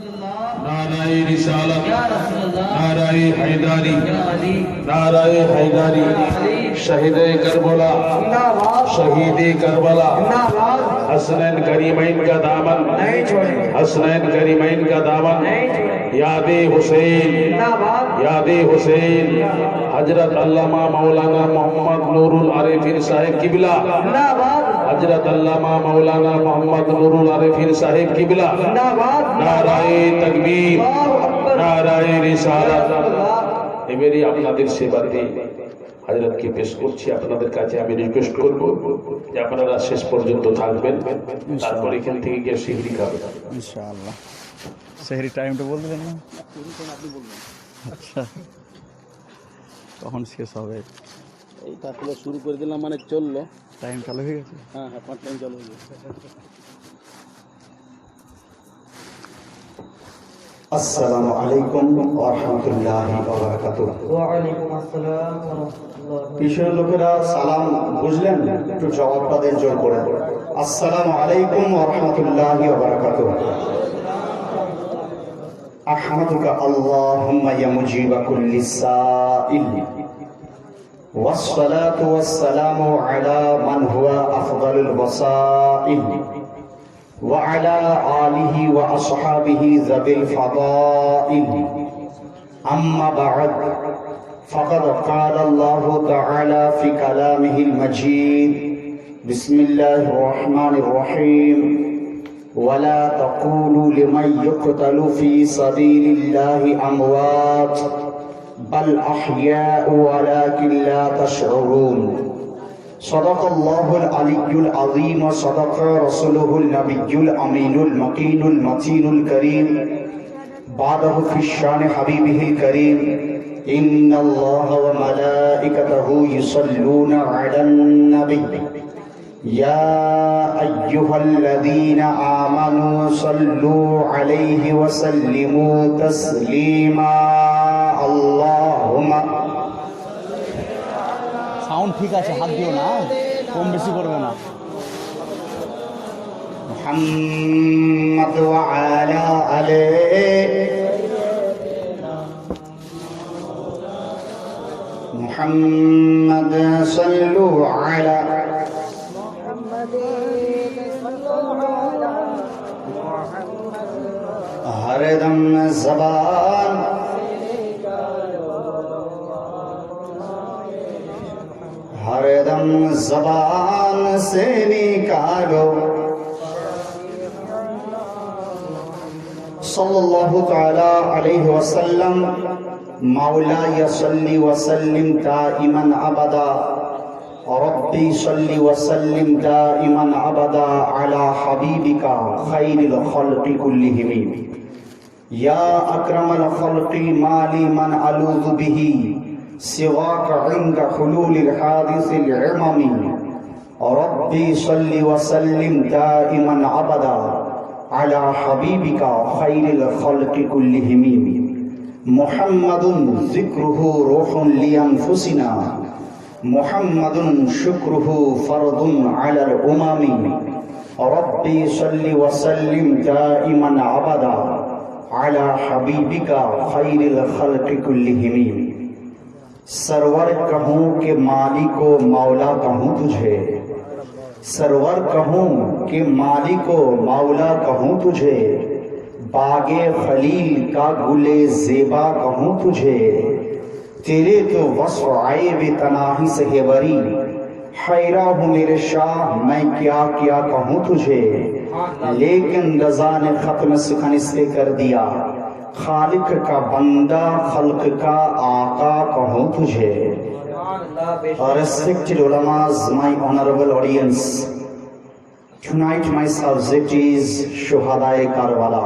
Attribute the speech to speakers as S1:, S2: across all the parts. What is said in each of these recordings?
S1: नाराए रिसालत, नाराए हैदारी, नाराए हैदारी, शहीदे Karbala, शहीदे Karbala, Hasnain करीमैन का दामन, हसनैन करीमैन का दामन, यादे हुसैन, यादे हुसैन, हजरत अल्लामा मौलाना मोहम्मद नूरुल आरिफीन साहिब किबला, हजरत अल्लामा मौलाना मोहम्मद नूरुल आरिफीन साहिब किबला, नाराए तकबीर, नाराए रिसालत। এবারে আপনাদের সেবাতে হযরতকে পেশ করছি। আপনাদের কাছে আমি রিকোয়েস্ট করব যে আপনারা শেষ পর্যন্ত থাকবেন, তারপর এখান থেকে গিয়ে সিহরি খাবেন
S2: ইনশাআল্লাহ। সেহরি টাইমটা বলতে দেন না? আপনি বলবেন। আচ্ছা, তখন শেষ হবে।
S3: এই তাহলে শুরু করে দিলাম, মানে চললো,
S2: টাইম চালু হয়ে গেছে।
S3: হ্যাঁ হ্যাঁ, 5 টাইম চালু হয়ে গেছে।
S4: আসসালামু আলাইকুম ওয়া রাহমাতুল্লাহি ওয়া বারাকাতুহু।
S5: ওয়া আলাইকুম আসসালাম ওয়া রাহমাতুল্লাহি।
S4: পিছনের লোকেরা সালাম বুঝলেন? একটু জবাবটা দেন জোর করে। আসসালামু আলাইকুম ওয়া রাহমাতুল্লাহি ওয়া বারাকাতুহু। আহমাদুকা আল্লাহুম্মা ইয়া মুজিবা কুল্লি সাইল ওয়াসসালাতু ওয়াসসালামু আলা মান হুয়া আফদালুল ওয়াসাইল وعلى آله وأصحابه ذوي الفضائل. أما بعد، فقد قال الله تعالى في كلامه المجيد: بسم الله الرحمن الرحيم. ولا تقولوا لمن يقتل في سبيل الله أموات بل أحياء ولكن لا تشعرون. صدق الله العلي العظيم وصدق رسوله النبي الأمين المكين المتين الكريم. بعده في الشان حبيبه الكريم: إن الله وملائكته يصلون على النبي يا أيها الذين آمنوا صلوا عليه وسلموا تسليما. اللهم
S2: সাউন্ড ঠিক আছে, হাত দিও না, কম বেশি করবে না।
S4: محمد وعلى آله محمد صلوا على ہر دم زبان हर दम ज़बान से निकालो सल्लल्लाहु तआला अलैहि वसल्लम। मौला यसल्ली वसल्लिम दाइमन अबदा, रब्बी सल्ली वसल्लिम दाइमन अबदा अला हबीबिका खैरिल खल्क़ि कुल्लिहिम। या अकरमल खल्क़ि माली मन अलूज़ु बिही सिवाक इंद हुलूलिल हादिसिल इमामी। रब्बी सल्ली वसल्लिम दाइमन अबदा अला हबीबिका खैरिल खल्क़ि कुल्लिहिम। मुहम्मदुन ज़िक्रुहु रूहुन लिअन्फुसिना, मुहम्मदुन शुक्रुहु फर्दुन अलल उमामी। रब्बी सल्ली वसल्लिम दाइमन अबदा अला हबीबिका खैरिल खल्क़ि कुल्लिहिम। सरवर कहूँ के मालिको मौला कहूँ तुझे, सरवर कहूँ के मालिको मौला कहूँ तुझे। बागे खलील का गुले ज़ेबा कहूँ तुझे। तेरे तो वस्फ़ आए तनाही से है बरी, हैरा हूँ मेरे शाह मैं क्या क्या कहूँ तुझे। लेकिन रज़ा ने ख़त्म सुखन इससे कर दिया, खालिक का बंदा खल्क का आका कहूँ तुझे। Respected ulamas, my honorable audience, tonight my subject is Shuhadae Karbala.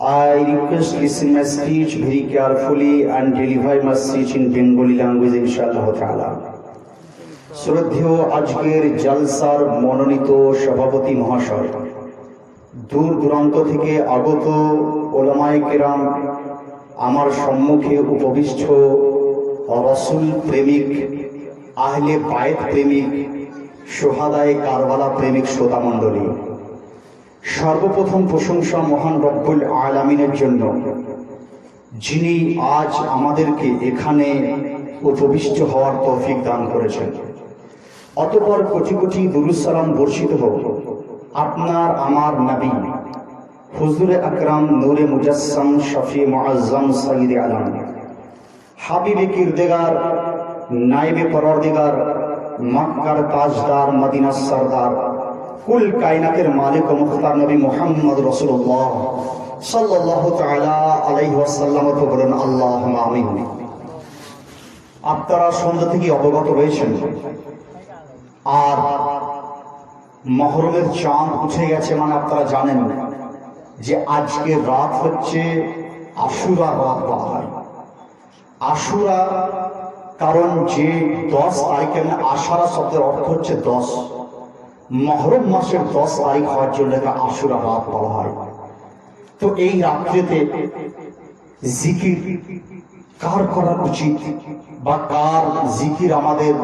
S4: I request listen my speech very carefully and deliver my speech in Bengali language inshallah ta'ala. শ্রদ্ধেয় আজকের জলসার মনোনীত সভাপতি মহাশয়, দূর দূরান্ত থেকে আগত ওলামায়ে কেরাম, আমার সম্মুখে উপবিষ্ট রসুল প্রেমিক, আহলে বায়েত প্রেমিক, শুহাদায়ে কারবালা প্রেমিক শ্রোতা মণ্ডলী, সর্বপ্রথম প্রশংসা মহান রব্বুল আলামিনের জন্য, যিনি আজ আমাদেরকে এখানে উপবিষ্ট হওয়ার তৌফিক দান করেছেন। অতঃপর কোটি কোটি দুরূদ সালাম বর্ষিত হোক আপনার আমার নবী হুজুরে আকরাম নূরে মুজাসসাম শফি মুআজ্জম সাইয়্যিদে আলম হাবিবে কিরদেগার নায়েবে পরওয়ারদিগার মক্কার তাজদার মদিনার সরদার কুল কায়নাতের মালিক ও মুখতার নবী মুহাম্মদ রাসূলুল্লাহ সাল্লাল্লাহু তাআলা আলাইহি ওয়াসাল্লাম তো বলেন আল্লাহুম্মা আমিন। আপনারা সন্ধ্যা থেকে অবগত রয়েছেন আর মুহররমের চাঁদ উঠে গেছে, মানে আপনারা জানেন যে আজকে রাত হচ্ছে আশুরা রাত বলা হয়। আশুরা কারণ যে 10 তারিখে, মানে আশারা শব্দের অর্থ হচ্ছে 10, মুহররম মাসের 10 তারিখ হওয়ার জন্য এটা আশুরা রাত বলা হয়। তো এই রাত্রিতে জিকির কার করা উচিত বা কার জিকির আমাদের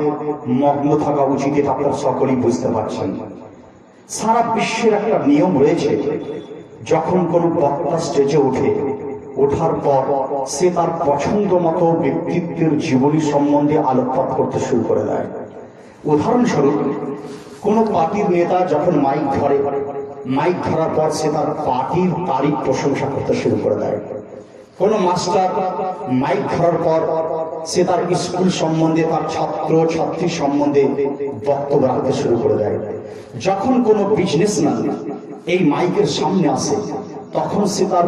S4: মগ্ন থাকা উচিত, এটা আপনারা সকলেই বুঝতে পারছেন। সারা বিশ্বের একটা নিয়ম রয়েছে, যখন কোনো বক্তা স্টেজে ওঠার পর সে তার পছন্দ মতো ব্যক্তিত্বের জীবনী সম্বন্ধে আলোকপাত করতে শুরু করে দেয়। উদাহরণস্বরূপ, কোনো পার্টির নেতা যখন মাইক ধরার পর সে তার পার্টির তারিখ প্রশংসা করতে শুরু করে দেয়। কোনো মাস্টার মাইক ধরার পর সে তার স্কুল সম্বন্ধে, তার ছাত্র ছাত্রী সম্বন্ধে বক্তব্য রাখতে শুরু করে দেয়। যখন কোনো বিজনেসম্যান এই মাইকের সামনে আসে তখন সে তার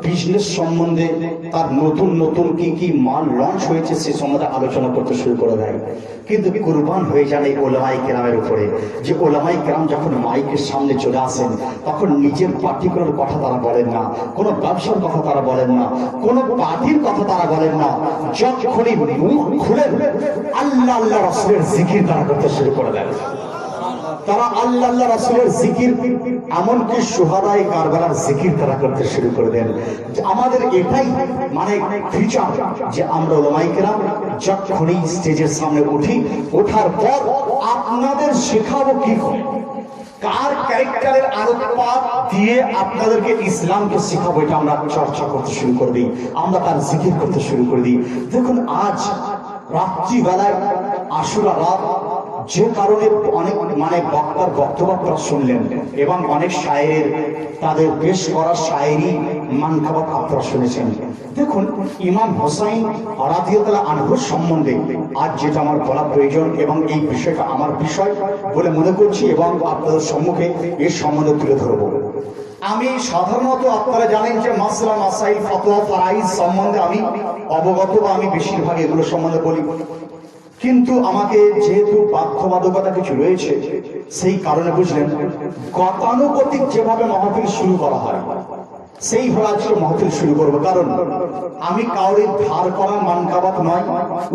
S4: বিজনেস সম্বন্ধে, তার নতুন নতুন কি কি মাল লঞ্চ হয়েছে সে সম্বন্ধে আলোচনা করতে শুরু করে দেয়। কিন্তু কুরবান হয়ে যান এই ওলামায়ে কেরামের উপরে, যে ওলামায়ে কেরাম যখন মাইকের সামনে চলে আসেন তখন নিজের পার্টিকুলার কথা তারা বলেন না, কোনো ব্যবসার কথা তারা বলেন না, কোনো পার্টির কথা তারা বলেন না। যখনই মুখ খুলে আল্লাহ আল্লাহ রাসূলের জিকির তারা করতে শুরু করে দেয়। তারা আল্লাহ আল্লাহ রাসূলের জিকির, এমনকি শুহাদায়ে কারবালার জিকির তারা করতে শুরু করে দেন। আমাদের এটাই মানে ফিচার যে আমরা ওলামায়ে কেরাম যখনই স্টেজের সামনে ওঠার পর আপনাদের শেখাবো কি করে, কার ক্যারেক্টারের আলোকপাত দিয়ে আপনাদেরকে ইসলামকে শেখাবো, এটা আমরা চর্চা করতে শুরু করে দিই, আমরা তার জিকির করতে শুরু করে দিই। দেখুন আজ রাত্রিবেলায় আশুরা রাত, যে কারণে অনেক মানে বক্তার বক্তব্য আপনারা শুনলেন এবং অনেক শায়ের তাদের পেশ করা শায়েরি মানকাবাত আপনারা শুনেছেন। দেখুন ইমাম হোসাইন রাদিয়াল্লাহু আনহু সম্বন্ধে আজ যেটা আমার বলা প্রয়োজন এবং এই বিষয়টা আমার বিষয় বলে মনে করছি এবং আপনাদের সম্মুখে এর সম্বন্ধে তুলে ধরবো। আমি সাধারণত আপনারা জানেন যে মাসলা মাসাইল ফতোয়া ফারাইজ সম্বন্ধে আমি অবগত বা আমি বেশিরভাগ এগুলো সম্বন্ধে বলি, কিন্তু আমাকে যেহেতু বাধ্যবাধকতা কিছু রয়েছে সেই কারণে বুঝলেন গতানুগতিক যেভাবে মাহফিল শুরু করা হয় সেইভাবে আজকে মাহফিল শুরু করবো। কারণ আমি কাউরে ধার করা মানকাবাত নয়,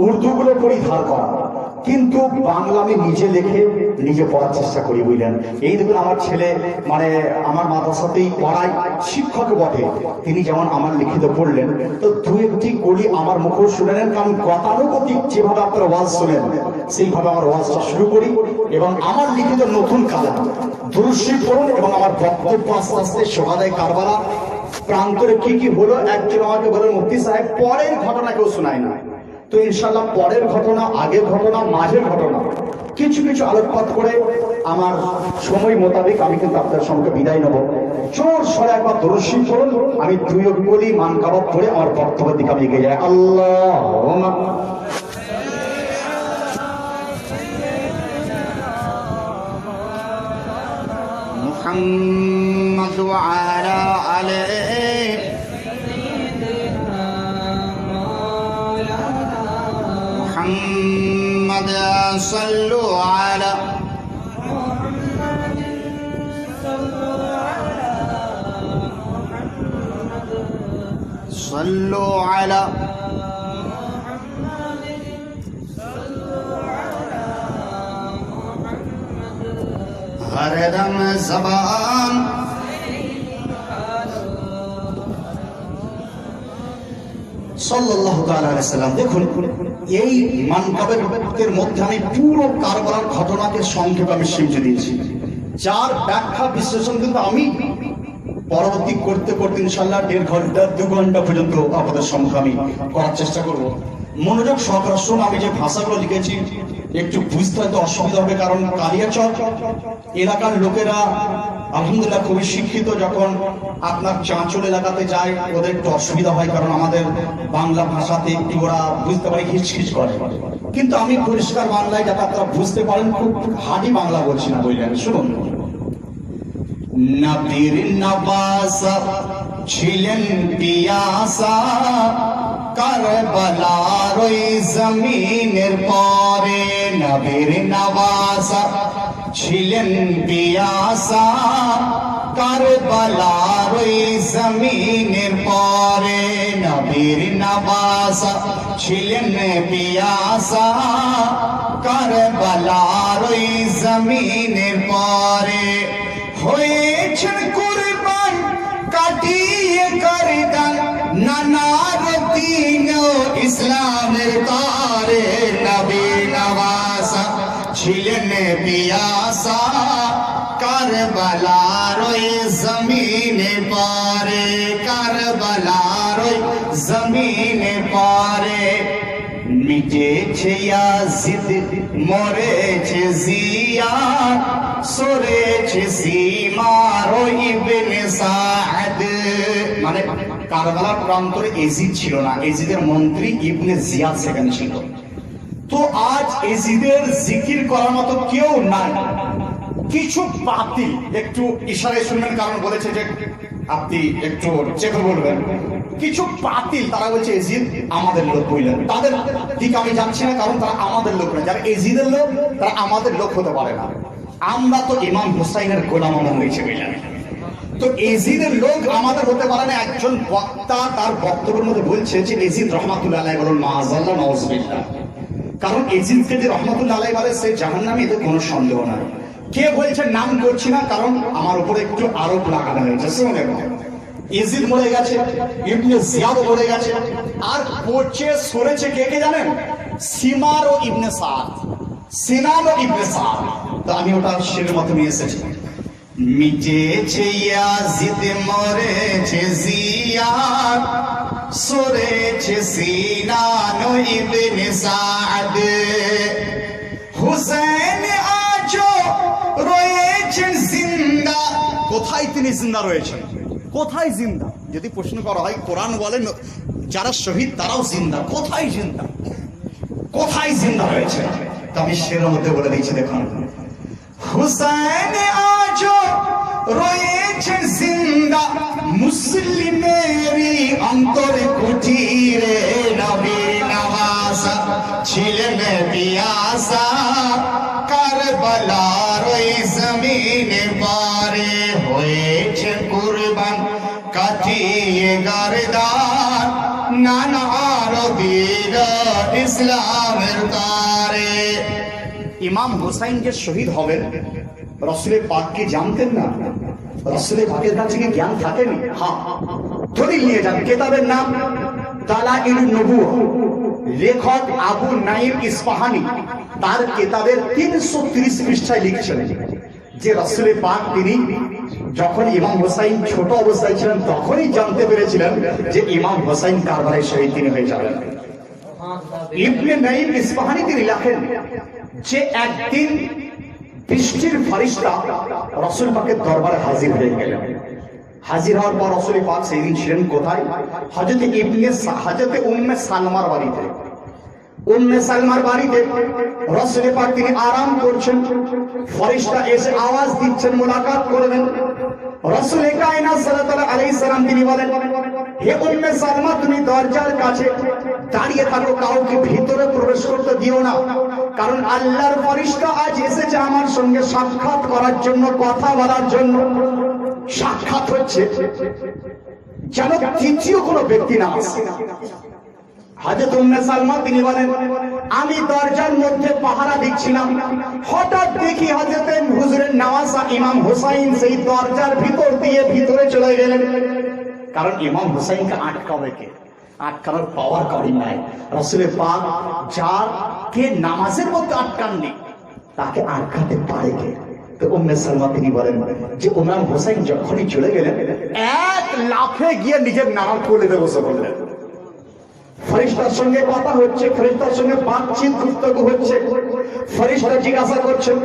S4: উর্দু গুলো করি ধার করা, কিন্তু বাংলা আমি নিজে লিখে নিজে পড়ার চেষ্টা করি, বুঝলেন। এই দেখুন আমার ছেলে মানে আমার মাদ্রাসাতেই পড়ায়, শিক্ষক বটে, তিনি যেমন আমার লিখিত পড়লেন তো দু একটি কলি আমার মুখে শুনে নেন, কারণ গতানুগতিক যেভাবে আপনারা ওয়াজ শোনেন সেইভাবে আমার ওয়াজটা শুরু করি এবং আমার লিখিত নতুন কালাম দুরূদ শরীফ পড়ুন এবং আমার বক্তব্য আস্তে আস্তে শুহাদায়ে কারবালা প্রান্তরে কি কি হলো একজন আমাকে বলেন মুফতি সাহেব পরের ঘটনা কেউ শোনায় না, তো ইনশাল্লাহ পরের ঘটনা, আগের ঘটনা, মাঝের ঘটনা কিছু কিছু আলোকপাত করে আমার সময় মোতাবেক আমি কিন্তু আপনার সঙ্গে বিদায় নেব। জোর সরে একবার দুরূদ শরীফ পড়ুন, আমি দুই বলি মানকাবাত পড়ে আমার বক্তব্যের দিকে আমি এগিয়ে যাই। আল্লাহুম্মা
S6: محمد وعلى آله محمد صلوا على صلوا على हर दम ज़बान
S4: সাল্লাল্লাহু তাআলা আলাইহি সাল্লাম। দেখুন এই মানকাবের মধ্যে আমি পুরো কারবালার ঘটনাকে সংক্ষেপে আমি সীমিত দিয়েছি, যার ব্যাখ্যা বিশ্লেষণ কিন্তু আমি পরবর্তী করতে করতে ইনশাল্লাহ 1.5 ঘন্টা 2 ঘন্টা পর্যন্ত আপনাদের সম্মুখে আমি করার চেষ্টা করব। মনোযোগ সহকারে শুন, আমি যে ভাষাগুলো লিখেছি একটু বুঝতে হয়তো অসুবিধা হবে, কারণ কালিয়াচক এলাকার লোকেরা আলহামদুলিল্লাহ খুবই শিক্ষিত। যখন আপনার চাঁচল এলাকাতে যায় ওদের একটু অসুবিধা হয়, কারণ আমাদের বাংলা ভাষাতে একটু ওরা বুঝতে পারে, হিচকিচ করে। কিন্তু আমি পরিষ্কার বাংলায় যাতে আপনারা বুঝতে পারেন, খুব হাঁটি বাংলা বলছি না, বললেন শুনুন। নবীর নওয়াসা ছিলেন পিয়াসা কারবালার ওই জমিনের পরে। নবীর নওয়াসা ছিলেন পিয়াসা কারবালার ওই জমিনের পরে। নবীর নওয়াসা ছিলেন পিয়াসা কারবালার ওই জমিনের পরে। হয়েছেন কুরবান কাটিয়ে করদান নানার দিন ইসলামের তারে। নবী নওয়াসা ছিলেন পিয়াসা কারবালার ওই জমিনে পারে। কারবালার ওই জমিনে পারে। মিটেছে ইয়াজিদ মরেছে জিয়াদ সরেছে সীমার ইবনে সাদ। মানে কারবালার প্রান্তরে এজিদ ছিল না, এজিদের মন্ত্রী ইবনে জিয়াদ সেখানে ছিল। তো আজ এজিদের জিকির করার মতো কেউ নাই। কিছু বাতিল, একটু ইশারায় শুনবেন, কারণ বলেছে যে আপনি একটু চেপে বলবেন। কিছু বাতিল তারা বলছে এজিদ আমাদের লোক, বললেন তাদের দিকে আমি যাচ্ছি না, কারণ তারা আমাদের লোক না। যারা এজিদের লোক তারা আমাদের লোক হতে পারে না। আমরা তো ইমাম হুসাইনের গোলাম হয়েছে, বললেন। তো এজিদের লোক আমাদের হতে পারে না। একজন বক্তা তার বক্তব্যের মধ্যে বলছে যে এজিদ রহমাতুল্লাহ আলাইহি বলুন মাআযাল্লাহ নাউযুবিল্লাহ, কারণ এজিদকে যে রহমাতুল্লাহ আলাইহি বলে সে জাহান্নামী, এতে কোনো সন্দেহ নাই। কে বলছে নাম করছি না, কারণ আমার উপরে একটু আরোপ লাগানো হয়েছে। শুনে এজিদ মরে গেছে, ইবনে জিয়াদ মরে গেছে, আর পচে সরেছে কে কে জানেন? সিমার ও ইবনে সাদ, সিনান ও ইবনে সাদ। তো আমি ওটা শেরের মতো নিয়ে এসেছি। মিটেছে ইয়াজিদ মরেছে জিয়াদ সরেছে সিনান ও ইবনে সাদ। হুসাইন আজও রয়েছেন জিন্দা। কোথায় তিনি জিন্দা রয়েছেন? কোথায় জিন্দা? যদি প্রশ্ন করা হয়, কোরআন বলেন যারা শহীদ তারাও জিন্দা। কোথায় জিন্দা? কোথায় জিন্দা রয়েছে? তা আমি শেরের মধ্যে বলে দিচ্ছি, দেখুন। হুসাইন আজও রয়েছেন জিন্দা মুসলিমেরই অন্তরে কুটিরে। নবী নওয়াসা ছিলেন পিয়াসা কারবালার ওই জমিনে পারে। হয়েছে কুরবান কাটিয়ে গর্দান নানার দিন ইসলামের তারে। ইমাম হুসাইন যে শহীদ হবেন রাসূলের পাককে জানতেন না? রাসূলের পাকের কাছে কি জ্ঞান থাকেনি? হ্যাঁ, দলিল নিয়ে যান। কিতাবের নাম দালাইলুন নবুওয়া, লেখক আবু নাঈম ইসফাহানি তার কিতাবের 330 পৃষ্ঠায় লিখছেন যে রাসূলের পাক তিনি যখন ইমাম হুসাইন ছোট অবস্থায় ছিলেন তখনই জানতে পেরেছিলেন যে ইমাম হুসাইন কারবালায় শহীদ তিনি হয়ে যাবেন। ইবনে নাঈম ইসফাহানি তিনি লেখেন যে একদিন বৃষ্টির ফেরেশতা রাসূল পাকের দরবারে হাজির হয়ে গেলেন। হাজির হওয়ার পর রাসূল পাক সেই দিন ছিলেন কোথায়? হযরতে উম্মে সালমার বাড়িতে। উম্মে সালমার বাড়িতে রাসূল পাক তিনি আরাম করছেন। ফেরেশতা এসে আওয়াজ দিচ্ছেন মুলাকাত করবেন। রাসূল কায়নাত সাল্লাল্লাহু আলাইহি সাল্লাম তিনি বলেন, হে উম্মে সালমা তুমি দরজার কাছে দাঁড়িয়ে থাকো, কাউকে ভিতরে প্রবেশ করতে দিও না, কারণ আল্লাহর ফেরেশতা আজ এসেছে আমার সঙ্গে সাক্ষাৎ করার জন্য, কথা বলার জন্য। সাক্ষাৎ হচ্ছে যেন তৃতীয় কোনো ব্যক্তি না আসে। হযরত উম্মে সালমা তিনি বলেন, আমি দরজার মধ্যে পাহারা দিচ্ছিলাম, হঠাৎ দেখি হযরত হুজুরের নওয়াসা ইমাম হুসাইন সেই দরজার ভিতর দিয়ে ভিতরে চলে গেলেন। কারণ ইমাম হুসাইনকে আটকাবে কে? আটকানোর পাওয়ার কারি নাই। রাসূল পাক যাকে নামাজের মধ্যে আটকাননি তাকে আটকাতে পারে কে? তো উম্মে সালমা তিনি বলেন যে ইমাম হোসেন যখনই চলে গেলেন এক লাফে গিয়ে নিজের নামাজ পড়ে বসে বললেন। ফেরেশতার সঙ্গে কথা হচ্ছে, ফেরেশতার সঙ্গে বাতচিত গুপ্তগু হচ্ছে। ফেরেশতা জিজ্ঞাসা করছেন,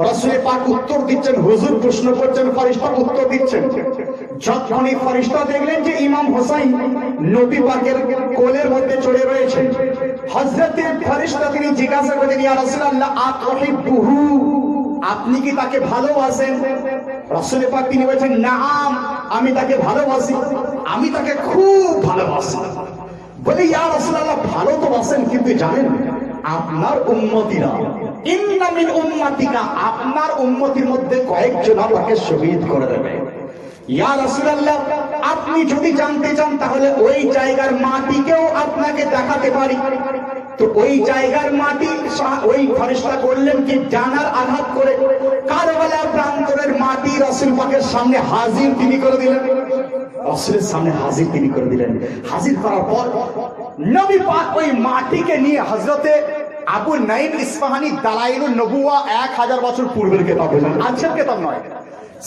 S4: রাসূল পাক উত্তর দিচ্ছেন, হুজুর প্রশ্ন করছেন, ফেরেশতা উত্তর দিচ্ছেন। যখনই ফেরেশতা দেখলেন যে ইমাম হোসেন নবী পাকের কোলের মধ্যে চড়ে রয়েছে, হযরতে ফেরেশতা তিনি জিজ্ঞাসা করলেন, ইয়া রাসূলুল্লাহ আতুহিব্বুহু, আপনি কি তাকে ভালোবাসেন? রাসূল পাক তিনি বলেছেন, নাম, আমি তাকে ভালোবাসি, আমি তাকে খুব ভালোবাসি। বলে, ইয়া রাসূলুল্লাহ ভালো তো বাসেন, কিন্তু জানেন আপনার উম্মতিরা, ইন্না মিন উম্মাতিকা, আপনার উম্মতির মধ্যে কয়েকজন তাকে শহীদ করে দেবে। ইয়া রাসূলুল্লাহ আপনি যদি জানতে চান তাহলে ওই জায়গার মাটিকেও আপনাকে দেখাতে পারি। তো ওই জায়গার মাটি ওই ফেরেশতা করলেন কি, জানার আঘাত করে কারবালা প্রান্তরের মাটি রাসূল পাকের সামনে হাজির তিনি করে দিলেন। রাসূলের সামনে হাজির তিনি করে দিলেন। হাজির করার পর নবী পাক ওই মাটিকে নিয়ে হযরতে আবু নাঈম ইসফাহানি দালাইলুন নবুওয়া 1000 বছর পূর্বের কিতাব, আজকের কিতাব নয়,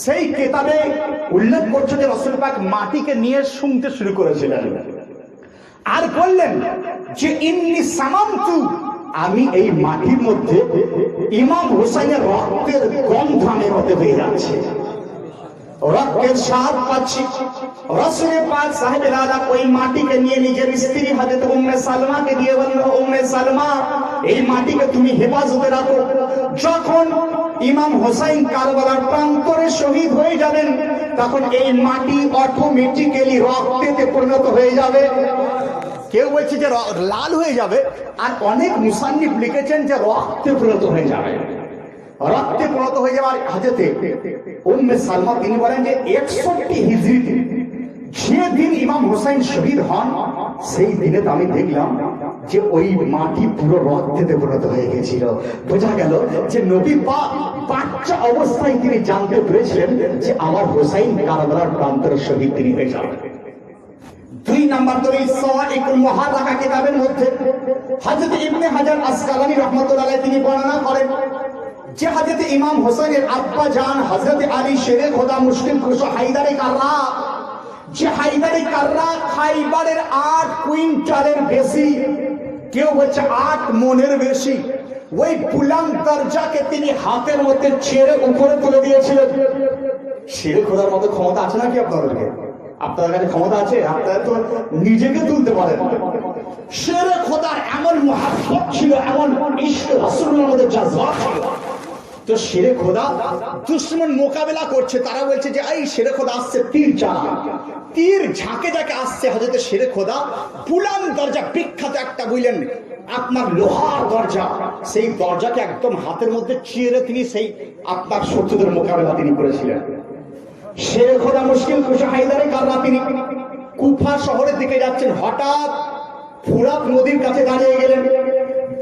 S4: সেই কিতাবে উল্লেখ করছে যে রাসূল পাক মাটিকে নিয়ে শুনতে শুরু করেছিলেন আর বললেন যে ইন্নী সামামতু, আমি এই মাটির মধ্যে ইমাম হোসেনের রক্তের গন্ধ আমি হতে হয়ে যাচ্ছে, রক্তের স্বাদ পাচ্ছি। রাসূল পাক সাহেবের আলা ওই মাটিকে নিয়ে নিজের স্ত্রী হযরত উম্মে সালমাকে দিয়ে বলল, উম্মে সালমা এই মাটিকে তুমি হেফাজতে রাখো, যখন ইমাম হোসেন কারবালার প্রান্তরে শহীদ হয়ে যাবেন তখন এই মাটি অটোমেটিক্যালি রক্তেতে পরিণত হয়ে যাবে। কেউ বলছে যে লাল হয়ে যাবে, আর অনেক মুসান্নিফ লিখেছেন যে রক্তে পরিণত হয়ে যাবে, রক্তে পরিণত হয়ে যাবে। আর হযরতে উম্মে সালমা তিনি বলেন যে 61 হিজরিতে যেদিন ইমাম হোসেন শহীদ হন সেই দিনে আমি দেখলাম যে ওই মাটি পুরো রক্তেতে পরিণত হয়ে গেছিল। বোঝা গেল যে নবী পাক বাচ্চা অবস্থায় তিনি জানতে পেরেছিলেন যে আমার হোসেন কারবালার প্রান্তরে শহীদ তিনি হয়ে যাবেন। 2 নাম্বার দলিল সাওয়াইকুল মুহাররাকা কিতাবের মধ্যে হযরত ইবনে হাজার আসকালানী রাহমাতুল্লাহ আলাইহি তিনি বর্ণনা করেন যে হযরত ইমাম হোসেনের আব্বা জান হযরত আলী শেরে খোদা মুশকিল কুশা হায়দারে কাররা, যে হায়দারে কাররা খাইবারের 8 কুইন্টালের বেশি, কেউ বলছে 8 মনের বেশি, ওই বুলান্দ দরজাকে তিনি হাতের মধ্যে ছেড়ে উপরে তুলে দিয়েছিলেন। শেরে খোদার মতো ক্ষমতা আছে নাকি আপনাদেরকে? আপনাদের কাছে ক্ষমতা আছে? আপনারা তো নিজেকে তুলতে পারেন। শেরে খোদার এমন মুহাব্বত ছিল, এমন ইশক রাসূলের মধ্যে জাযবা ছিল। তো শেরে খোদা দুশমন মোকাবেলা করছে, তারা বলছে যে এই শেরে খোদা আসছে, তীর চালা, তীর ঝাঁকে ঝাঁকে আসছে। হযরত শেরে খোদা বুলান্দ দরজা, বিখ্যাত একটা বললেন আপনার লোহার দরজা, সেই দরজাকে একদম হাতের মধ্যে চিরে তিনি সেই আপনার শত্রুদের মোকাবেলা তিনি করেছিলেন। শেরে খোদা মুশকিল কুশা হায়দারে কাররা তিনি কুফা শহরের দিকে যাচ্ছেন, হঠাৎ ফুরাত নদীর কাছে দাঁড়িয়ে গেলেন।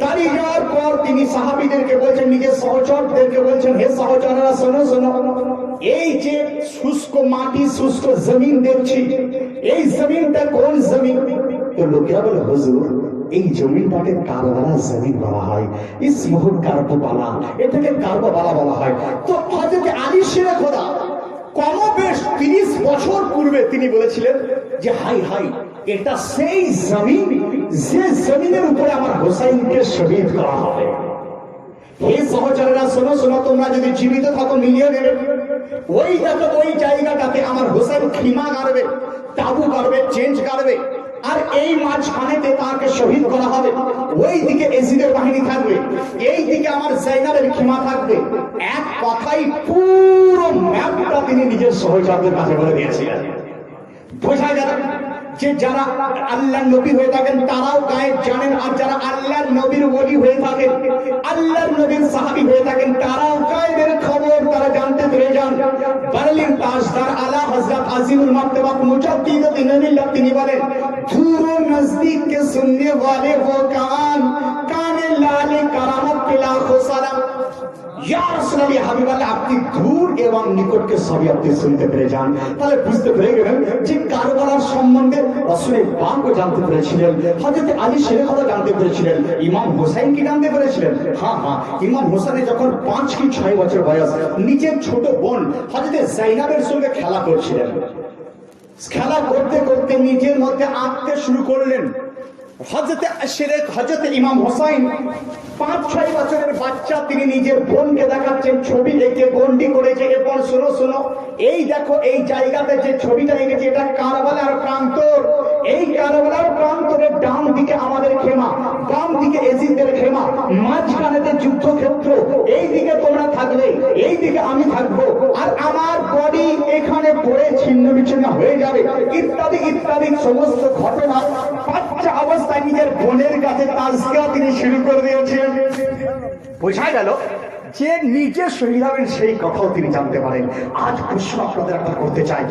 S4: দাঁড়িয়ে যাওয়ার পর তিনি সাহাবীদেরকে বলছেন, নিজের সহচরদেরকে বলছেন, হে সহচররা শোনো শোনো, এই যে শুষ্ক মাটি, শুষ্ক জমিন দেখছি, এই জমিনটা কোন জমিন? তো লোকেরা বলে, হুজুর এই জমিনটাকে কারবালা জমিন বলা হয়, ইসমুহু কারবালা, এটাকে কারবালা বলা হয়। তো হযরত আলী শেরে খোদা কমবেশ 30 বছর পূর্বে তিনি বলেছিলেন যে হাই হাই, এটা সেই জমিন যে জমিনের উপরে আমার হোসেনকে শহীদ করা হবে। হে সহচরেরা শোনো শোনো, তোমরা যদি জীবিত থাকো মিলিয়ে নেবে, ওই দেখো ওই জায়গাটাতে আমার হোসেন খিমা গাড়বে, তাবু গাড়বে, চেঞ্জ গাড়বে, আর এই মাঝখানেতে তাকে শহীদ করা হবে। ওই দিকে এজিদের বাহিনী থাকবে, এই দিকে আমার জাইনাবের খিমা থাকবে। এক কথাই পুরো ম্যাপটা তিনি নিজের সহচরদের কাছে বলে দিয়েছিলেন। বোঝা গেল যে যারা আল্লাহর নবী হয়ে থাকেন তারাও গায়েব জানেন, আর যারা আল্লাহর নবীর ওলি হয়ে থাকেন, আল্লাহর নবীর সাহাবী হয়ে থাকেন, তারাও গায়েবের খবর তারা জানতে পেরে যান। বারেলির তাজদার আলা হযরত আজিমুল মাকতাবাত মুজাদ্দিদ দিনানিল্লাহ তিনি বলেন, দূর ও নজদীক কে সুননে ওয়ালে वो কানে লালে কারামত পিলা খুসালা। ইয়া রাসূলুল্লাহ হাবিবাল্লাহ, আপনি দূর এবং নিকটকে সবই আপনি শুনতে পেরে যান। তাহলে বুঝতে পেরে গেলেন যে কারবালার সম্বন্ধে রাসূলের পাকও জানতে পেরেছিলেন, হযরত আলী শেরের কথা জানতে পেরেছিলেন, ইমাম হোসেন কি জানতে পেরেছিলেন? হ্যাঁ, ইমাম হোসেনের যখন 5 কি 6 বছর বয়স, নিজের ছোট বোন হযরত জাইনাবের সঙ্গে খেলা করছিলেন। খেলা করতে করতে নিজের মধ্যে আঁকতে শুরু করলেন। হযরত ইমাম হোসেন 5-6 বছরের বাচ্চা, তিনি নিজের বোনকে দেখাচ্ছেন, ছবি এঁকে গন্ডি করেছে। এরপর শোনো, এই দেখো এই জায়গাতে যে ছবিটা এঁকেছে এটা কারবালার প্রান্তর। এই কারবালার প্রান্তরের ডান দিকে আমাদের খেমা, বাম দিকে এজিদের খেমা, মাঝখানেতে যুদ্ধক্ষেত্র। এই দিকে তোমরা থাকবে, এই দিকে আমি থাকবো, আর আমার বডি এখানে পড়ে ছিন্ন বিচ্ছিন্ন হয়ে যাবে, ইত্যাদি ইত্যাদি সমস্ত ঘটনা বাচ্চা অবস্থায় নিজের বোনের কাছে তাজকিয়া তিনি শুরু করে দিয়েছেন। বোঝা গেল যে নিজে শহীদ হবেন সেই কথাও তিনি জানতে পারেন। আজ প্রশ্ন আপনাদের একটা করতে চাই,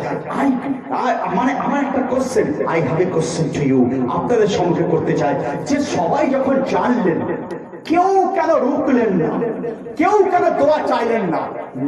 S4: আমার একটা question, I have a question to you, আপনাদের সম্মুখে করতে চাই যে সবাই যখন জানলেন, কেউ কেন রুকলেন না, কেউ কেন দোয়া চাইলেন না?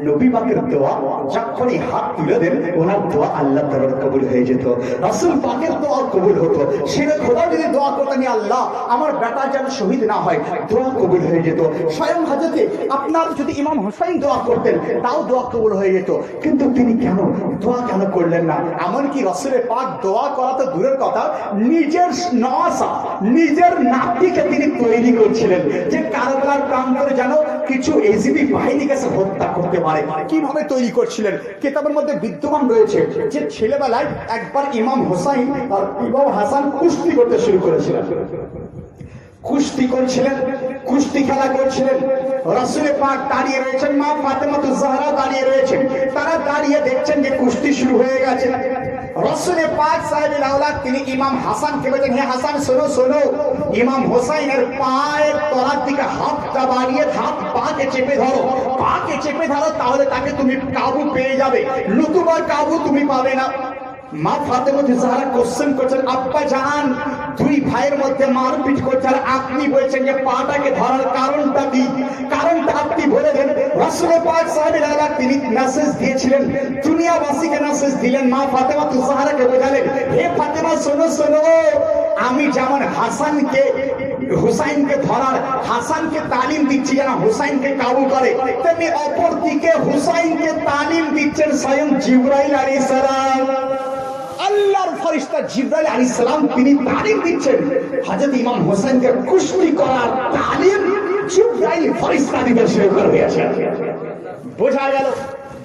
S4: নবী পাকের দোয়া যখনই হাত তুলে দেন, ওনার দোয়া আল্লাহ তাআলার কবুল হয়ে যেত। রাসূল পাকের দোয়া কবুল হতো। সেটা খোদা যদি দোয়া করতেন, আল্লাহ আমার বেটা যেন শহীদ না হয়, দোয়া কবুল হয়ে যেত। স্বয়ং হযরতে আপনার যদি ইমাম হোসেন দোয়া করতেন, তাও দোয়া কবুল হয়ে যেত। কিন্তু তিনি কেন দোয়া কেন করলেন না? এমনকি রাসূলের পাক দোয়া করা তো দূরের কথা, নিজের নওয়াসা, নিজের নাতিকে তিনি তৈরি করছিলেন যে কারবালার প্রান্তরে যেন কিছু এজিবি বাহিনীকে সে হত্যা করতে পারে। কিভাবে তৈরি করছিলেন কিতাবের মধ্যে বিদ্যমান রয়েছে যে ছেলেবেলায় একবার ইমাম হোসেন আর ইমাম হাসান কুস্তি করতে শুরু করেছিলেন। কুস্তি করছিলেন, কুস্তি খেলা করছিলেন। রাসূলের পাক দাঁড়িয়ে রয়েছেন, মা ফাতেমাতুজ জাহরা দাঁড়িয়ে রয়েছেন। তারা দাঁড়িয়ে দেখছেন যে কুস্তি শুরু হয়ে গেছে। রাসূলের পাক সাহেবুল আওলাদ তিনি ইমাম হাসানকে বলেন, হে হাসান শোনো, ইমাম হোসেনের পায়ের তলার দিকে হাতটা বাড়িয়ে পাকে চেপে ধরো, তাহলে তাকে তুমি কাবু পেয়ে যাবে, নতুবা কাবু তুমি পাবে না। মা ফাতেমাতুজ জাহরা কোশ্চেন করছেন, আব্বা জান দুই ভাইয়ের মধ্যে মারপিট করছে, আর আপনি বলছেন যে পাটাকে ধরার কারণটা কি? কারণটা আপনি বলে দেন। রাসূল পাক সাহেবের আলা তিনি মেসেজ দিয়েছিলেন, দুনিয়াবাসীকে মেসেজ দিলেন। মা ফাতেমাতুজ জাহরাকে বোঝালেন, হে ফাতেমা শোনো, আমি যেমন হুসাইনকে ধরার, হাসানকে তালিম দিচ্ছি যেন হুসাইনকে কাবু করে, তেমনি অপর দিকে হুসাইনকে তালিম দিচ্ছেন স্বয়ং জিবরাইল আলাইহিস সালাম। আল্লাহর ফেরেশতা জিবরাইল আলাইহিস সালাম তিনি তালিম দিচ্ছেন হযরত ইমাম হোসেনকে কুস্তি করার তালিম জিবরাইল ফেরেশতা দিতে শুরু করে দিয়েছেন। বোঝা গেল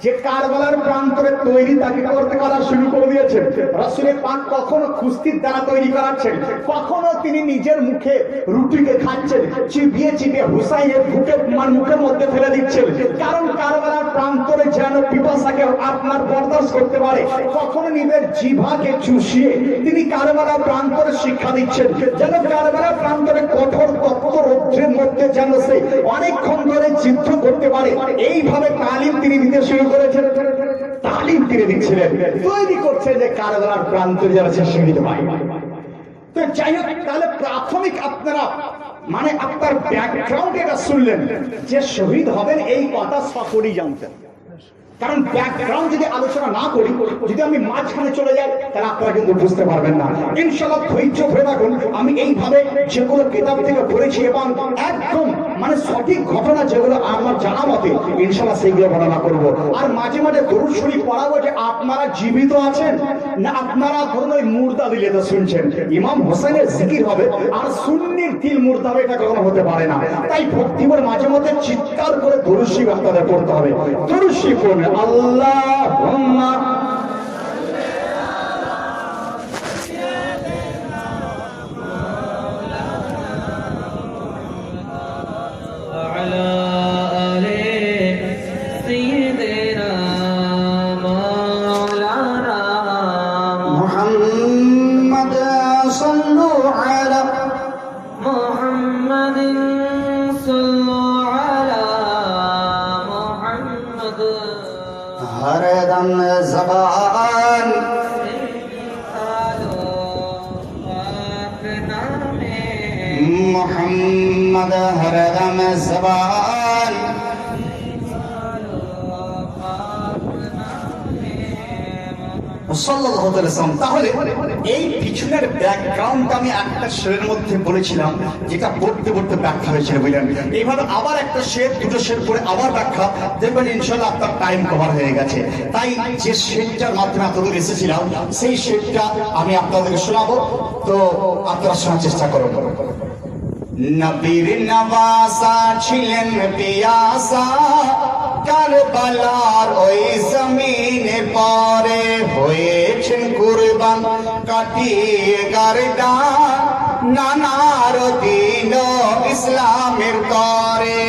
S4: যে কারবালার প্রান্তরে তৈরি তাকে করা শুরু করে দিয়েছেন। রাসূলের পাক কখনো কুস্তির দ্বারা তৈরি করাচ্ছেন, কখনো তিনি নিজের মুখে রুটিকে খাচ্ছেন, চিবিয়ে হুসাইনের মুখের মধ্যে ফেলে দিচ্ছেন। কারণ কারবালার প্রান্তরে যেন পিপাসাকে আপনার বরদাস্ত করতে পারে, কখনো নিজের জিহ্বাকে চুষিয়ে তিনি কারবালার প্রান্তরে শিক্ষা দিচ্ছেন, যেন কারবালার প্রান্তরে কঠোর রৌদ্রের মধ্যে যেন সে অনেকক্ষণ ধরে যুদ্ধ করতে পারে। এইভাবে তালিম তিনি দিতে শুরু করেছেন, তালিম তিনি দিচ্ছিলেন, তৈরি করছেন যে কারবালার প্রান্তরে যারা শহীদ হয়। তো যাই হোক, তাহলে প্রাথমিক আপনারা আপনার ব্যাকগ্রাউন্ড এটা শুনলেন যে শহীদ হবেন, এই কথা সকলেই জানতেন। কারণ ব্যাকগ্রাউন্ড যদি আলোচনা না করি, যদি আমি মাঝখানে চলে যাই, তাহলে আপনারা কিন্তু বুঝতে পারবেন না। ইনশাআল্লাহ ধৈর্য ধরে রাখুন। আমি এইভাবে যেগুলো কিতাব থেকে পড়েছি এবং একদম সঠিক ঘটনা যেগুলো আমার জানা মতে, ইনশাআল্লাহ সেইগুলো বর্ণনা করব। আর মাঝে মাঝে দরুদ শরীফ পড়াবো যে আপনারা জীবিত আছেন না আপনারা ধরুন ওই মুর্দা দিলে তো শুনছেন। ইমাম হোসেনের জিকির হবে আর সুন্নির দিল মুর্দা হবে, এটা কখনো হতে পারে না। তাই ভক্তিবর মাঝে মধ্যে চিৎকার করে দরুদ শরীফ আপনাদের পড়তে হবে। দরুদ শরীফ পড়ুন, আল্লাহুম্মা हरदम ज़बान मोहम्मद, हरदम ज़बान সাল্লাল্লাহু আলাইহি ওয়াসাল্লাম। তাহলে এই পিছনের ব্যাকগ্রাউন্ড আমি একটা শেরের মধ্যে বলেছিলাম, যেটা পড়তে পড়তে ব্যাখ্যা হয়েছিল বুঝলেন। এইভাবে আবার একটা শের, দুটো শের পড়ে আবার ব্যাখ্যা, দেখবেন ইনশাআল্লাহ আপনার টাইম কভার হয়ে গেছে। তাই যে শেরটার মাধ্যমে এতদূর এসেছিলাম সেই শেরটা আমি আপনাদেরকে শোনাবো, তো আপনারা শোনার চেষ্টা করুন। নবীর নওয়াজা ছিলেন পিয়াসা, কারবালার ওই জমিনে পরে হয়েছেন কুরবান, কাটিয়ে গারদান নানার দিন ইসলামের তরে।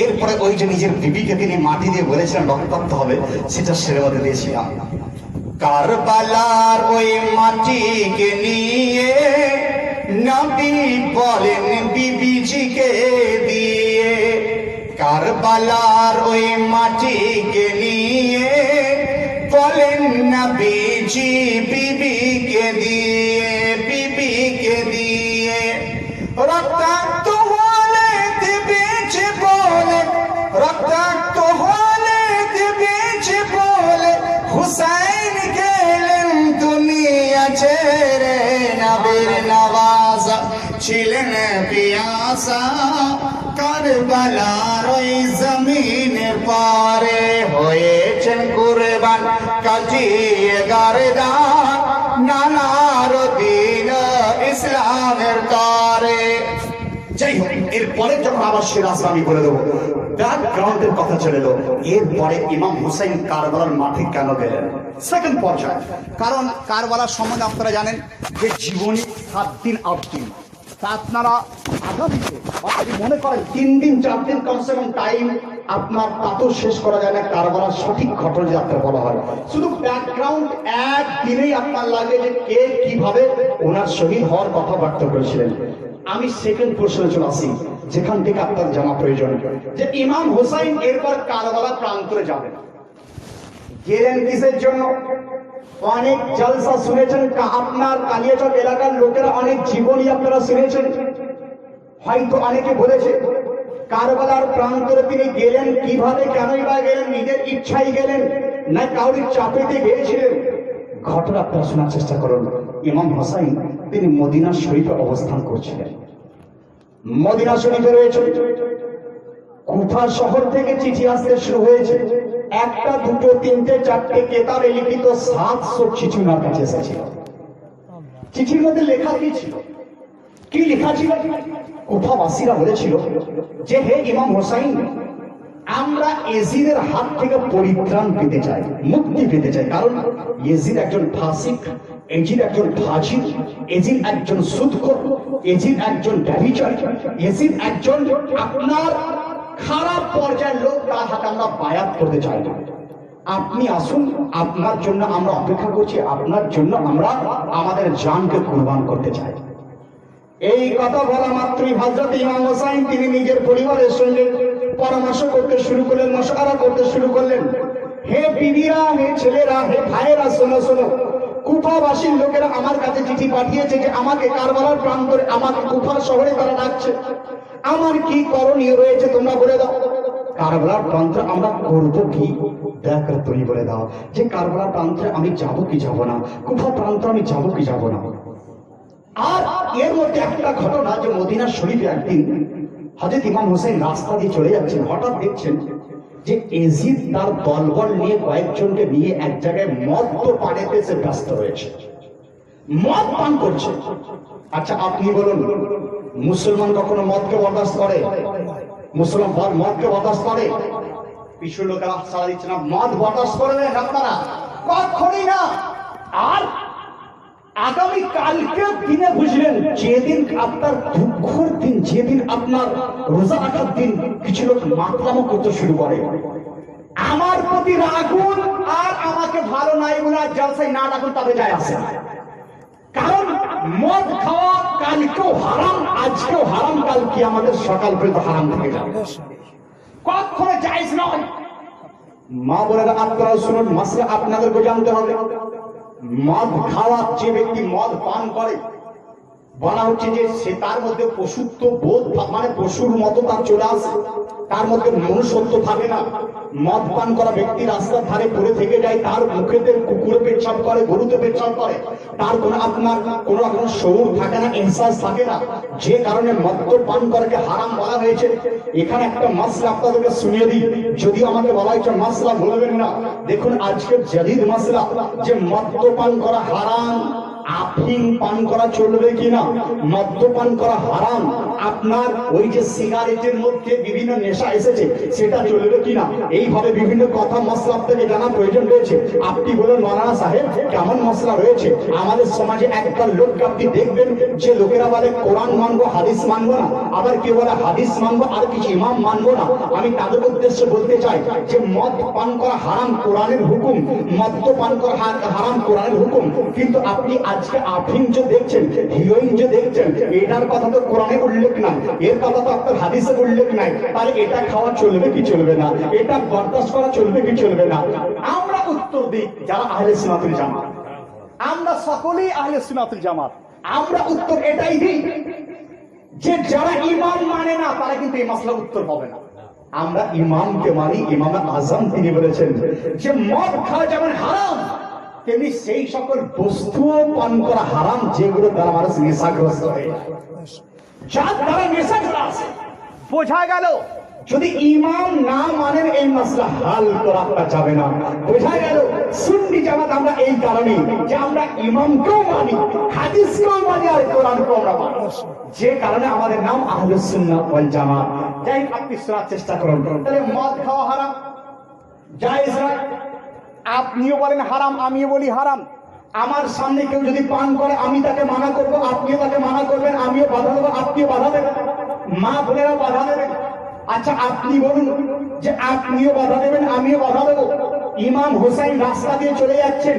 S4: এরপরে ওই যে নিজের বিবিকে তিনি মাটি দিয়ে বলেছিলেন রক্তাক্ত হবে, সেটা সেরে মধ্যে দিয়েছিলাম। কারবালার ওই মাটিকে নিয়ে নবী বলেন বিবিজিকে দিয়ে, কারবালার ওই মাটিকে নিয়ে বলেন নবীজি বিবিকে দিয়ে, বিবিকে দিয়ে। রক্তাক্ত হলে দিবেছে বলে, রক্তাক্ত হলে দিবেছে বলে হুসাইন গেলেন দুনিয়া ছেড়ে। নবীর নওয়াজা ছিলেন পিয়াসা, কারবালার ওই জমিনের পারে হয়েছেন কুরবান, কাটিয়ে গারদান নানার দিন ইসলামের তরে। যাই হোক, এরপরে যখন আবার সিরাজ আমি বলে দেবো, ব্যাকগ্রাউন্ডের কথা চলে এলো। এরপরে ইমাম হুসাইন কারবালার মাঠে কেন গেলেন, সেকেন্ড পর্যায়ে। কারণ কারবালার সম্বন্ধে আপনারা জানেন যে জীবনী 7 দিন 8 দিন। তা আপনারা আগামীতে যদি মনে করেন 3 দিন 4 দিন কমসে কম টাইম আপনার তা তো শেষ করা যায় না কারবালার সঠিক ঘটনা যে আপনার বলা হয়। শুধু ব্যাকগ্রাউন্ড একদিনেই আপনার লাগে যে কে কিভাবে ওনার শহীদ হওয়ার কথাবার্তা করেছিলেন। আমি সেকেন্ড প্রশ্নে চলে আসি, যেখান থেকে আপনার জানা প্রয়োজন, যে ইমাম হুসাইন এরপর কারবালা প্রান্তরে যাবেন। গেলেন কিসের জন্য? অনেক জলসা শুনেছেন, আপনার কালিয়াচক এলাকার লোকেরা অনেক জীবনী আপনারা শুনেছেন, হয়তো অনেকে বলেছে কারবালার প্রান্তরে তিনি গেলেন কিভাবে, কেনই বা গেলেন, নিজের ইচ্ছাই গেলেন না কাউরির চাপেতে গিয়েছিলেন। ঘটনা আপনারা শোনার চেষ্টা করুন। ইমাম হুসাইন তিনি মদিনা শরীফে অবস্থান করছিলেন। মদিনা শরীফে রয়েছে, কুফা শহর থেকে চিঠি আসতে শুরু হয়েছে। 1, 2, 3, 4 কেতাবে লিখিত 700 চিঠি ওনার কাছে এসেছিল। চিঠির মধ্যে লেখা কি ছিল, কি লেখা ছিল? কুফাবাসীরা বলেছিল যে হে ইমাম হুসাইন, আমরা এজিদের হাত থেকে পরিত্রাণ পেতে চাই, মুক্তি পেতে চাই। কারণ এজিদ একজন ফাসিক, এজিদ একজন ফাজিল, এজিদ একজন সুদখোর, এজিদ একজন ব্যভিচারী, এজিদ একজন আপনার খারাপ পর্যায়ের লোক। তার হাতে আমরা বায়াত করতে চাই না। আপনি আসুন, আপনার জন্য আমরা অপেক্ষা করছি, আপনার জন্য আমরা আমাদের জানকে কুরবান করতে চাই। এই কথা বলা মাত্রই হযরত ইমাম হুসাইন তিনি নিজের পরিবারের সঙ্গে পরামর্শ করতে শুরু করলেন, মশওয়ারা করতে শুরু করলেন। হে বিবিরা, হে ছেলেরা, হে ভাইয়েরা, শোনো শোনো, কুফাবাসীর লোকেরা আমার কাছে চিঠি পাঠিয়েছে যে আমাকে কারবালার প্রান্তরে, আমাকে কুফা শহরে তারা ডাকছে। আমার কি করণীয় রয়েছে তোমরা বলে দাও। কারবালার প্রান্তরে আমরা করব কি, দয়া করে তুমি বলে দাও যে কারবালার প্রান্তরে আমি যাব কি যাব না, কুফা প্রান্তরে আমি যাব কি যাব না। আর এর মধ্যে একটা ঘটনা, যে মদিনা শরীফে একদিন হযরত ইমাম হুসাইন রাস্তা দিয়ে চলে যাচ্ছেন, হঠাৎ দেখছেন যে এজিদ তার দলবল নিয়ে কয়েকজনকে নিয়ে এক জায়গায় মদ পানেতে সে ব্যস্ত রয়েছে, মদ পান করছে। আচ্ছা আপনি বলুন, মুসলমান কখনো মদকে বরদাস্ত করে? মুসলমান মদকে বরদাস্ত করে? কিছু লোকেরা সারা দিচ্ছে না, মদ বরদাস্ত করবেন আপনারা? কখনই না। আর আগামী কালকে দিনে বুঝলেন, যেদিন আপনার দুঃখের দিন, যেদিন আপনার রোজা রাখার দিন, কিছু লোক মাতলামো করতে শুরু করে, আমার প্রতি রাগুন আর আমাকে ভালো নাই বলে আর জলসায় না রাখুন, তাদের যায় আসে না। কারণ মদ খাওয়া কালকেও হারাম, আজকেও হারাম, কালকে আমাদের সকাল পর্যন্ত হারাম থেকে যাবে, কখনো জায়েজ নয়। মা বোনেরা আপনারা শুনুন, মাসলা আপনাদেরকে জানতে হবে। মদ খাওয়া, যে ব্যক্তি মদ পান করে, বলা হচ্ছে যে সে তার মধ্যে পশুত্ব বোধ মানে পশুর মতো তার চলে আসে, তার মধ্যে মনুষ্যত্ব থাকে না। মদ পান করা ব্যক্তি রাস্তার ধারে পড়ে থেকে যায়, তার মুখেতে কুকুরে পেচ্ছাপ করে, গরুতে পেচ্ছাপ করে, তার কোনো আপনার কোনো রকম শরীর থাকে না, এহসাস থাকে না, যে কারণে মদ পান করাকে হারাম বলা হয়েছে। এখানে একটা মাসলা আপনাদেরকে শুনিয়ে দিই, যদিও আমাকে বলা হয়েছে মাসলা বলবেন না। দেখুন আজকের জাদিদ মাসলা যে মদ পান করা হারাম, আফিম পান করা চলবে কিনা, মদ্যপান করা হারাম, আপনার ওই যে সিগারেটের মধ্যে বিভিন্ন নেশা এসেছে সেটা চলবে কিনা, এইভাবে বিভিন্ন কথা মশলা আপনাকে জানা প্রয়োজন রয়েছে। আপনি বলেন মাওলানা সাহেব কেমন মশলা রয়েছে? আমাদের সমাজে একটা লোককে আপনি দেখবেন যে লোকেরা বলে কোরআন মানবো হাদিস মানবো না, আবার কেউ বলে হাদিস মানবো আর কিছু ইমাম মানবো না। আমি তাদের উদ্দেশ্যে বলতে চাই যে মদ পান করা হারাম কোরআনের হুকুম, মদ্য পান করা হারাম কোরআনের হুকুম, কিন্তু আপনি আজকে আফিম যে দেখছেন, হিরোইন যে দেখছেন, এটার কথা তো কোরআনে উল্লেখ নাই, এর কথা তো আপনার হাদিসে উল্লেখ নাই, তাহলে এটা খাওয়া চলবে কি চলবে না, এটা বরদাস্ত করা চলবে কি চলবে না? আমরা উত্তর দিই যারা আহলে সুন্নাতুল জামাত, আমরা সকলেই আহলে সুন্নাতুল জামাত, আমরা উত্তর এটাই দিই যে যারা ইমাম মানে না তারা কিন্তু এই মাসলার উত্তর পাবে না। আমরা ইমামকে মানি, ইমাম আজম তিনি বলেছেন যে মদ খাওয়া যেমন হারাম তেমনি সেই সকল বস্তুও পান করা হারাম যেগুলো দ্বারা মানুষ নেশাগ্রস্ত হয়ে যায়, যার দ্বারা নেশাগ্রস্ত। বোঝা গেল যদি ইমাম না মানেন এই মাসলা হাল করা যাবে না। বোঝা গেল সুন্নি জামাত আমরা এই কারণে যে আমরা ইমামকেও মানি, হাদিসকেও মানি আর কোরআনকেও আমরা মানি, যে কারণে আমাদের নাম আহলুস সুন্নাহ ওয়াল জামাত। যাই আপনি শোনার চেষ্টা করুন। তাহলে মদ খাওয়া হারাম জায়েজ নয়, আপনিও বলেন হারাম, আমিও বলি হারাম। আমার সামনে কেউ যদি পান করে আমি তাকে মানা করবো, আপনিও তাকে মানা করবেন, আমিও বাধা দেবো, আপনিও বাধা দেবেন, মা বোনেরা বাধা দেবেন। আচ্ছা আপনি বলুন যে আপনিও বাধা দেবেন, আমিও বাধা দেবো। ইমাম হোসেন রাস্তা দিয়ে চলে যাচ্ছেন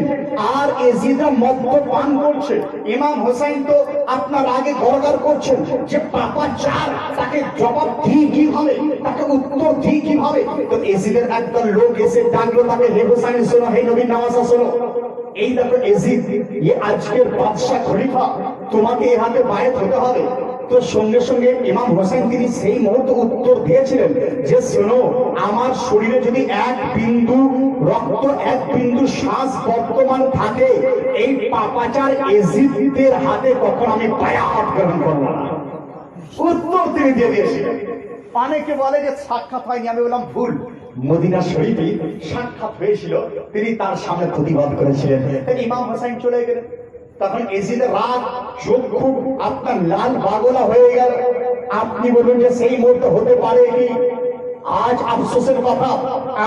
S4: আর এজিদরা মদ্য পান করছে, ইমাম হোসেন তো আপনার আগে গড়গড় করছেন যে পাপা চার, তাকে জবাব দিই কিভাবে, তাকে উত্তর দিই কিভাবে? তো এজিদের একদল লোক এসে ডাকলো তাকে, হে হোসেন শোনো, হে নবীর নামাজ শোনো। এই দেখো এজিদ, ये আজকের বাদশা খলিফা, তোমাকে এ হাতে বায়াত হতে হবে। তো সঙ্গে সঙ্গে ইমাম হোসেন তিনি সেই মুহূর্তে উত্তর দিয়েছিলেন যে শোনো, আমার শরীরে যদি এক বিন্দু রক্ত, এক বিন্দু শ্বাস বর্তমান থাকে, এই পাপাচার এজিদের হাতে কখন আমি বায়াত গ্রহণ করবো না। উত্তর তিনি দিয়ে দিয়েছিলেন। অনেকে বলে যে সাক্ষাৎ হয়নি, আমি বললাম ভুল, মদিনা শরীফে সাক্ষাৎ হয়েছিল, তিনি তার সামনে প্রতিবাদ করেছিলেন। ইমাম হোসেন চলে গেলেন, তখন এজিদের রাগ চোখ খুব আপনার লাল বাগলা হয়ে গেল। আপনি বলুন যে সেই মুহূর্তে হতে পারে কি? আজ আফসোসের কথা,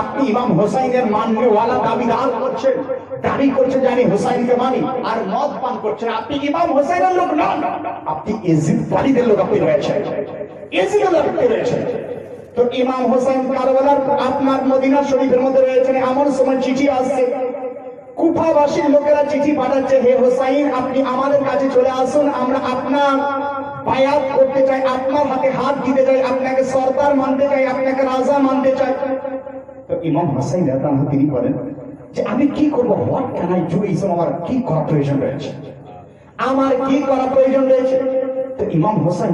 S4: আপনি ইমাম হোসাইনের মাননেওয়ালা দাবিদার করছেন, দাবি করছেন যে আমি হোসাইনকে মানি, আর মদ পান করছেন। আপনি ইমাম হোসাইনের লোক নন, আপনি এজিদ ওয়ালিদের লোক আপনি রয়েছেন, এজিদের লোক আপনি রয়েছেন। তো ইমাম হোসেন কারবালার আপনার মদিনা শরীফের মধ্যে রয়েছেন, এমন সময় চিঠি আসছে, কুফাবাসীর লোকেরা চিঠি পাঠাচ্ছে, হে হোসাইন আপনি আমাদের কাছে চলে আসুন, আমরা আপনার বায়াত করতে চাই, আপনার হাতে হাত দিতে চাই, আপনাকে সরদার মানতে চাই, আপনাকে রাজা মানতে চাই। তো ইমাম হোসেন রাদিয়াল্লাহু তিনি বলেন যে আমি কি করবো, হোয়াট ক্যান আই ডু, এইসব আমার কি করা প্রয়োজন রয়েছে, আমার কি করা প্রয়োজন রয়েছে? তো ইমাম হোসেন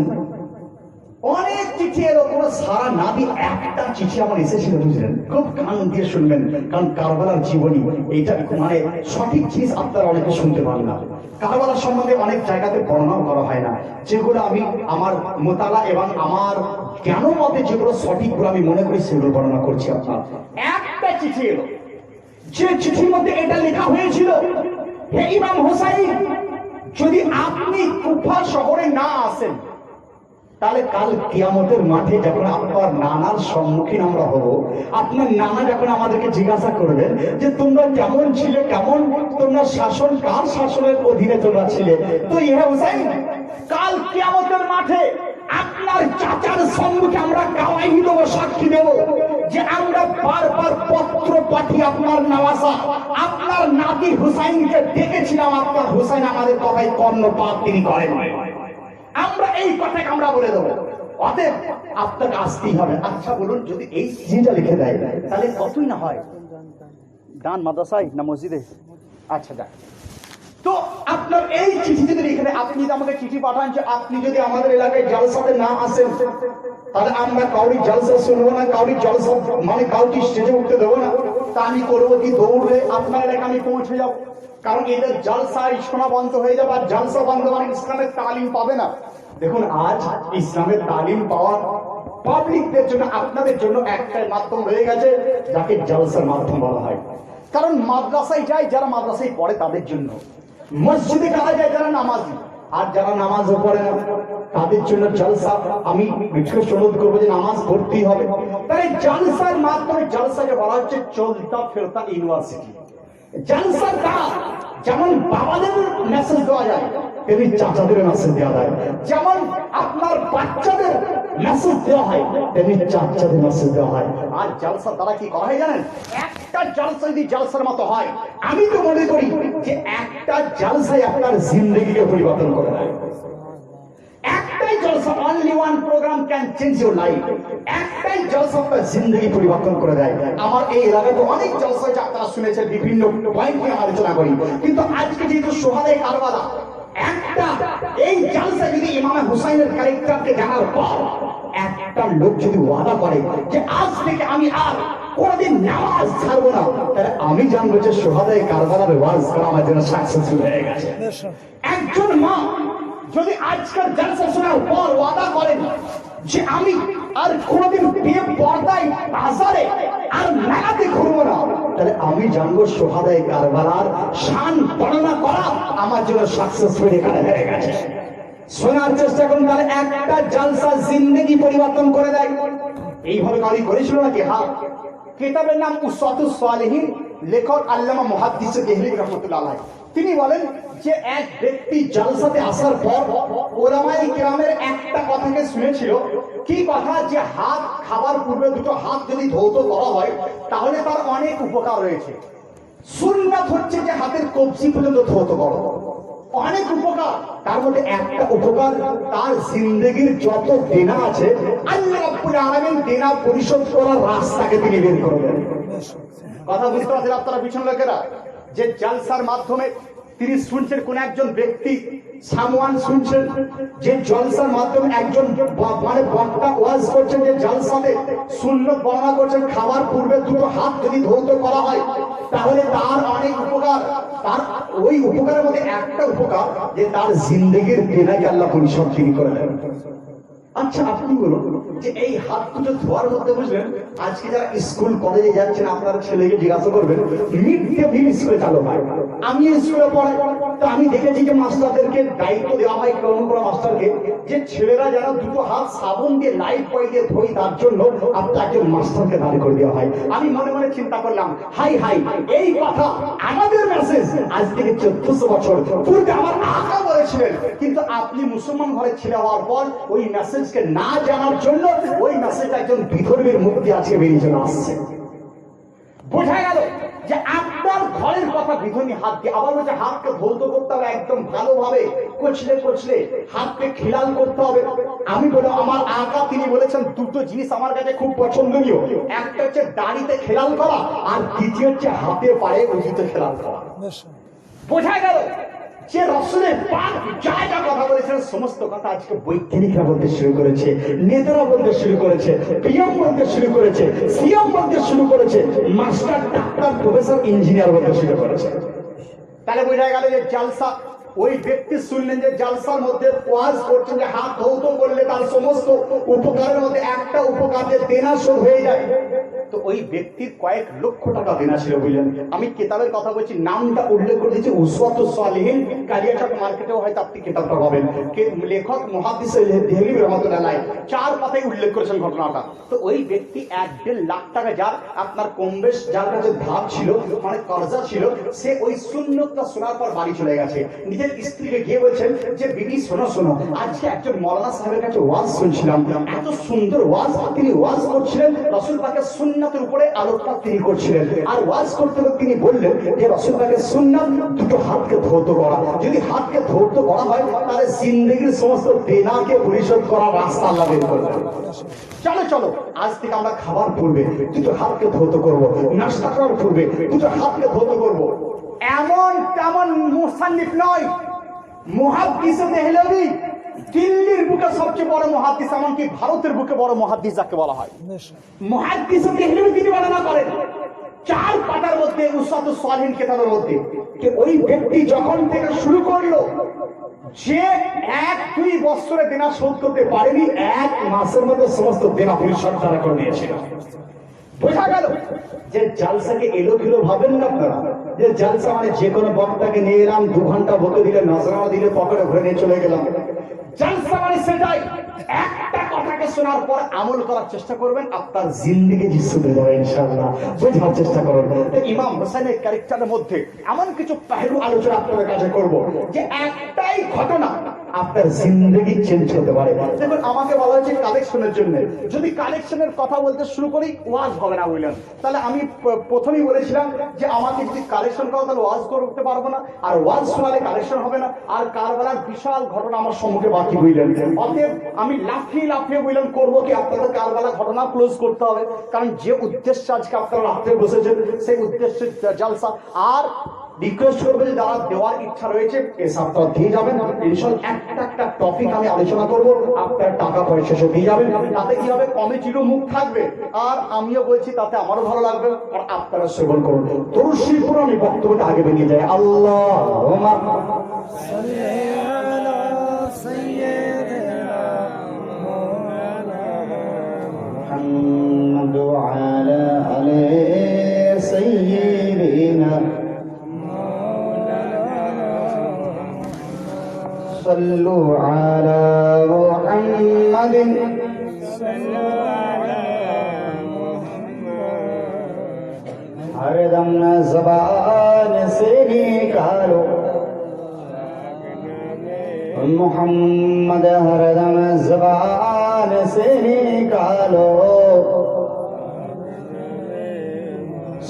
S4: অনেক চিঠি এলো, কোনো সারা না দিয়ে একটা চিঠি আমার এসেছিল, বুঝলেন? খুব কান দিয়ে শুনবেন, কারণ কারবালার জীবনী এইটা মানে সঠিক জিনিস আপনারা অনেকে শুনতে পান না। কারবালার সম্বন্ধে অনেক জায়গাতে বর্ণনাও করা হয় না, যেগুলো আমি আমার মোতালা এবং আমার জ্ঞান মতে যেগুলো সঠিকগুলো আমি মনে করি সেগুলো বর্ণনা করছি আপনার। একটা চিঠি এলো, যে চিঠির মধ্যে এটা লেখা হয়েছিল, হে ইমাম হোসাইন যদি আপনি কুফা শহরে না আসেন, তাহলে কাল কিয়ামতের মাঠে যখন আপনার নানার সম্মুখীন আমরা হব, আপনার নানা যখন আমাদেরকে জিজ্ঞাসা করবেন যে তোমরা কেমন ছিলে, কেমন তোমরা শাসন, কার শাসনের অধীনে তোমরা ছিলে, তো ইহা হোসেন কাল কিয়ামতের মাঠে আপনার চাচার সম্মুখে আমরা গাওয়াই দেব, সাক্ষী দেব যে আমরা বারবার পত্র পাঠিয়ে আপনার নওয়াজা, আপনার নাতি হুসাইনকে ডেকেছিলাম, আপনার হুসাইন আমাদের কথায় কর্ণপাত তিনি করেন। আমরা এই কথাকে আমরা বলে দেবো, অতএব আপনাকে আসতেই হবে। আচ্ছা বলুন, যদি এই চিঠিটা লিখে দেয় তাহলে কতই না হয়, দান মাদ্রাসায় না মসজিদে? আচ্ছা যাক, তো আপনার এই চিঠি যদি এখানে আপনি যদি আমাকে চিঠি পাঠান যে আপনি যদি আমাদের এলাকায় জলসাতে না আসেন, তাহলে আমরা কাউরি জলসা শুনবো না, কাউরি জলসা মানে কাউকে স্টেজে উঠতে দেবো না। তা আমি করবো কি, দৌড়ে আপনার এলাকায় আমি পৌঁছে যাবো। কারণ এদের জলসা শোনা বন্ধ হয়ে যাবে, আর জলসা বন্ধ মানে ইসলামের তালিম পাবে না। দেখুন, আজ ইসলামের তালিম পাওয়ার পাবলিকদের জন্য, আপনাদের জন্য একটাই মাধ্যম হয়ে গেছে, যাকে জলসার মাধ্যম বলা হয়। কারণ মাদ্রাসায় যায় যারা মাদ্রাসায় পড়ে তাদের জন্য, মসজিদে কারা যায় যারা নামাজি, আর যারা নামাজও পড়ে না তাদের জন্য জলসা। আমি রিকোয়েস্ট অনুরোধ করবো যে নামাজ পড়তেই হবে। তাই জলসার মাধ্যমে, জলসাকে বলা হচ্ছে চলতা ফেরতা ইউনিভার্সিটি। জলসার দ্বারা যেমন বাবাদের মেসেজ দেওয়া যায়, তেমনি চাচাদের মেসেজ দেওয়া যায়। যেমন আপনার বাচ্চাদের মেসেজ দেওয়া হয়, তেমনি চাচাদের মেসেজ দেওয়া হয়। আর জলসার দ্বারা কি করা হয় জানেন? একটা জলসা যদি জলসার মতো হয়, আমি তো মনে করি যে একটা জলসায় আপনার জিন্দগিকে পরিবর্তন করে দেয়। একটাই জলসা, only one programme can change your life. একটাই জলসা আপনার জিন্দগি পরিবর্তন করে দেয়। আমার এই এলাকায় তো অনেক জলসা আছে, আপনারা শুনেছেন, বিভিন্ন পয়েন্ট নিয়ে আলোচনা করি। কিন্তু আজকে যেহেতু সোহাদায়ে কারবালা, একটা এই জলসা যদি ইমামে হুসাইনের ক্যারেক্টারকে জানার পর একটা লোক যদি ওয়াদা করে যে আজ থেকে আমি আর কোনদিন নামাজ ছাড়বো না, তাহলে আমি জানবো যে সোহাদায়ে কারবালার ওয়াজ করা আমার জন্য সাকসেসফুল হয়ে গেছে। একজন মা যদি আজকের জলসা শোনার পর ওয়াদা করেন যে আমি আর কোনদিন বেপরদায় বাজারে আর মেলাতে ঘুরবো না, তাহলে আমি জানবো সোহাদায়ে কারবালার শান বর্ণনা করা আমার জন্য সাকসেসফুল এখানে হয়ে গেছে। শোনার চেষ্টা করুন, তাহলে একটা জলসা জিন্দেগি পরিবর্তন করে দেয়। এইভাবে কারি করেছিল নাকি? হ্যাঁ। কিতাবের নাম উসওয়াতুস সালিহিন, লেখক আল্লামা মুহাদ্দিস দেহলি রাহমাতুল্লাহ আলাইহি। তিনি বলেন যে এক ব্যক্তি জলসাতে আসার পর ওলামায়ে কিরামের একটা কথাকে শুনেছিল। কি কথা? যে হাত খাবার পূর্বে দুটো হাত যদি ধৌত করা হয় তাহলে তার অনেক উপকার রয়েছে। সুন্নাত হচ্ছে যে হাতের কবজি পর্যন্ত ধৌত করো, অনেক উপকার। তার মধ্যে একটা উপকার, তার জিন্দেগির যত দেনা আছে আল্লাহ রাব্বুল আলামিন দেনা পরিশোধ করার রাস্তাকে তিনি বের করে দেন। কথা বুঝতে পারছেন আপনারা পিছন লোকেরা? যে জলসার মাধ্যমে তিনি শুনছেন কোন একজন ব্যক্তি সামওয়ান শুনছেন যে জলসার মাধ্যমে একজন মানে বক্তা ওয়াজ করছেন যে জলসাতে সুন্নত বর্ণনা করছেন খাবার পূর্বে দুটো হাত যদি ধৌত করা হয় তাহলে তার অনেক উপকার। তার ওই উপকারের মধ্যে একটা উপকার যে তার জিন্দেগির দেনাকে আল্লাহ পরিশোধ তিনি করে দেন। আচ্ছা, আপনি বলুন যে এই হাত দুটো ধোয়ার মধ্যে বুঝলেন, আজকে যারা স্কুল কলেজে যাচ্ছেন আপনার ছেলেকে জিজ্ঞাসা করবেন, মিড ডে মিল স্কুলে চালু হয়। আমি স্কুলে পড়াই, তো আমি দেখেছি যে মাস্টারদেরকে দায়িত্ব দেওয়া হয় কোন কোন মাস্টারকে যে ছেলেরা যারা দুটো হাত সাবুন দিয়ে লাইফ বয় দিয়ে ধোয় তার জন্য আপনার একজন মাস্টারকে দাঁড় করে দেওয়া হয়। আমি মনে মনে চিন্তা করলাম, হাই হাই, এই কথা আমাদের মেসেজ আজ থেকে 1400 বছর পূর্বে আমার আকা বলেছিলেন, কিন্তু আপনি মুসলমান ঘরে ছেলে হওয়ার পর ওই মেসেজকে না জানার জন্য ওই মেসেজ একজন বিধর্মীর মুখ দিয়ে আজকে বেরিয়ে চলে আসছে। বোঝা গেল যে আপনার ঘরের কথা বিধর্মী হাত দিয়ে, আবার বলছে হাতকে ধৌত করতে হবে একদম ভালোভাবে, কচলে কচলে হাতকে খিলাল করতে হবে। আমি বলি আমার আকা তিনি বলেছেন দুটো জিনিস আমার কাছে খুব পছন্দনীয়, একটা হচ্ছে দাড়িতে খেলাল করা, আর দ্বিতীয় হচ্ছে হাতে পায়ে উঁচুতে খেলাল করা। বোঝা গেল যে রাসূলের পাক যা যা কথা বলেছেন সমস্ত কথা আজকে বৈজ্ঞানিকরা বলতে শুরু করেছে, নেতারা বলতে শুরু করেছে, পিএম বলতে শুরু করেছে, সিএম বলতে শুরু করেছে, মাস্টার, ডাক্তার, প্রফেসর, ইঞ্জিনিয়ার বলতে শুরু করেছে। তাহলে বোঝা গেল যে জলসা, ওই ব্যক্তি শুনলেন যে জলসার মধ্যে ওয়াজ করছেন যে হাত ধৌত করলে তার সমস্ত উপকারের মধ্যে একটা উপকার যে দেনা শোধ হয়ে যায়। তো ওই ব্যক্তির কয়েক লক্ষ টাকা দেনা ছিল, বুঝলেন। আমি কিতাবের কথা বলছি, নামটা উল্লেখ করে দিয়েছি উসওয়াতুস সালিহিন, কালিয়াচক মার্কেটেও হয়তো আপনি কিতাবটা পাবেন। লেখক মুহাদ্দিস দেহলি রাহমাতুল্লাহ আলাইহি 4 পাতায় উল্লেখ করেছেন ঘটনাটা। তো ওই ব্যক্তি 1.5 লাখ টাকা যার আপনার কমবেশ যার কাছে ধার ছিল, মানে কর্জা ছিল, সে ওই সুন্নতটা শোনার পর বাড়ি চলে গেছে। নিজের স্ত্রীকে গিয়ে বলছেন যে বিবি শোনো শোনো, আজকে একজন মাওলানা সাহেবের কাছে ওয়াজ শুনছিলাম, এত সুন্দর ওয়াজ, তিনি ওয়াজ করছিলেন রাসূল পাকের সুন্নাতের উপরে আলোকপাত তিনি করছিলেন। আর ওয়াজ করতে করতে তিনি বললেন যে রাসূল পাকের সুন্নাত দুটো হাতকে ধৌত করা, যদি হাতকে ধৌত করা হয় তাহলে জিন্দেগির সমস্ত দেনাকে পরিশোধ করার রাস্তা আল্লাহ বের করবেন। চলো চলো, আজ থেকে আমরা খাবার পূর্বে দুটো হাতকে ধৌত করবো, নাস্তা করার পূর্বে দুটো হাতকে ধৌত করবো। এমন তেমন মুসান্নিফ নয়,
S7: মুহাদ্দিসে দেহলভী দিল্লির বুকে সবচেয়ে বড় মুহাদ্দিস, এমনকি ভারতের বুকে বড় মুহাদ্দিস যাকে বলা হয়। মুহাদ্দিসে দেহলভী তিনি বর্ণনা করেন 4 পাতার মধ্যে উসাতুস সালিহিন কিতাবের মধ্যে যে ওই ব্যক্তি যখন থেকে শুরু করলো যে 1-2 বছরে দেনা শোধ করতে পারেনি, 1 মাসের মধ্যে সমস্ত দেনা পরিশোধ তারা করে দিয়েছিল। বোঝা গেল যে জালসাকে এলোমেলো ভাবেন না আপনারা, যে জালসা মানে যে কোনো বক্তাকে নিয়ে এলাম, 2 ঘন্টা বকে দিলে, নজরানা দিলে, পকেটে ভরে নিয়ে চলে গেলাম। জালসা মানে সেটাই, একটা কথাকে শোনার পর আমল করার চেষ্টা করবেন, আপনার জিন্দেগি জিসুদে যাবে ইনশাআল্লাহ। বোঝার চেষ্টা করুন। ইমাম হোসেনের ক্যারেক্টারের মধ্যে এমন কিছু পেহলু আলোচনা আপনাদের কাছে করব যে একটাই ঘটনা আপনার জিন্দেগি চেঞ্জ হতে পারে। দেখুন, আমাকে বলা হয়েছে কালেকশনের জন্য, যদি কালেকশনের কথা বলতে শুরু করি ওয়াজ হবে না বললেন, তাহলে আমি প্রথমেই বলেছিলাম যে আমাকে যদি কালেকশন করো তাহলে ওয়াজ করতে পারবো না, আর ওয়াজ শোনালে কালেকশন হবে না, আর কারবালার বিশাল ঘটনা আমার সম্মুখে বাকি বললেন। অতএব আমি লাফিয়ে লাফিয়ে বললাম করবো কি, আপনাদের কারবালা ঘটনা ক্লোজ করতে হবে, কারণ যে উদ্দেশ্যে আজকে আপনারা রাত্রে বসেছেন সেই উদ্দেশ্যে জালসা। আর রিকোয়েস্ট করবে যে যারা দেওয়ার ইচ্ছা রয়েছে এই সপ্তাহ দিয়ে যাবেন ইনশাআল্লাহ। একটা টপিক আমি আলোচনা করব, আপনার টাকা পয়সা সব দিয়ে যাবেন, তাতে কি হবে কমিটিরও মুখ থাকবে, আর আমিও বলছি তাতে আমারও ভালো লাগবে, আর আপনারা শ্রবণ করুন। দরুদ শরীফ পড়ে আমি বক্তব্যটা আগে বেরিয়ে যায়। আল্লাহুম্মা সাল্লি আলা সাইয়্যিদিনা মুহাম্মাদ ওয়া আলা আলি সাইয়্যিদিনা صلوا على محمد हर दम ज़बान से निकालो मोहम्मद, हर दम ज़बान से निकालो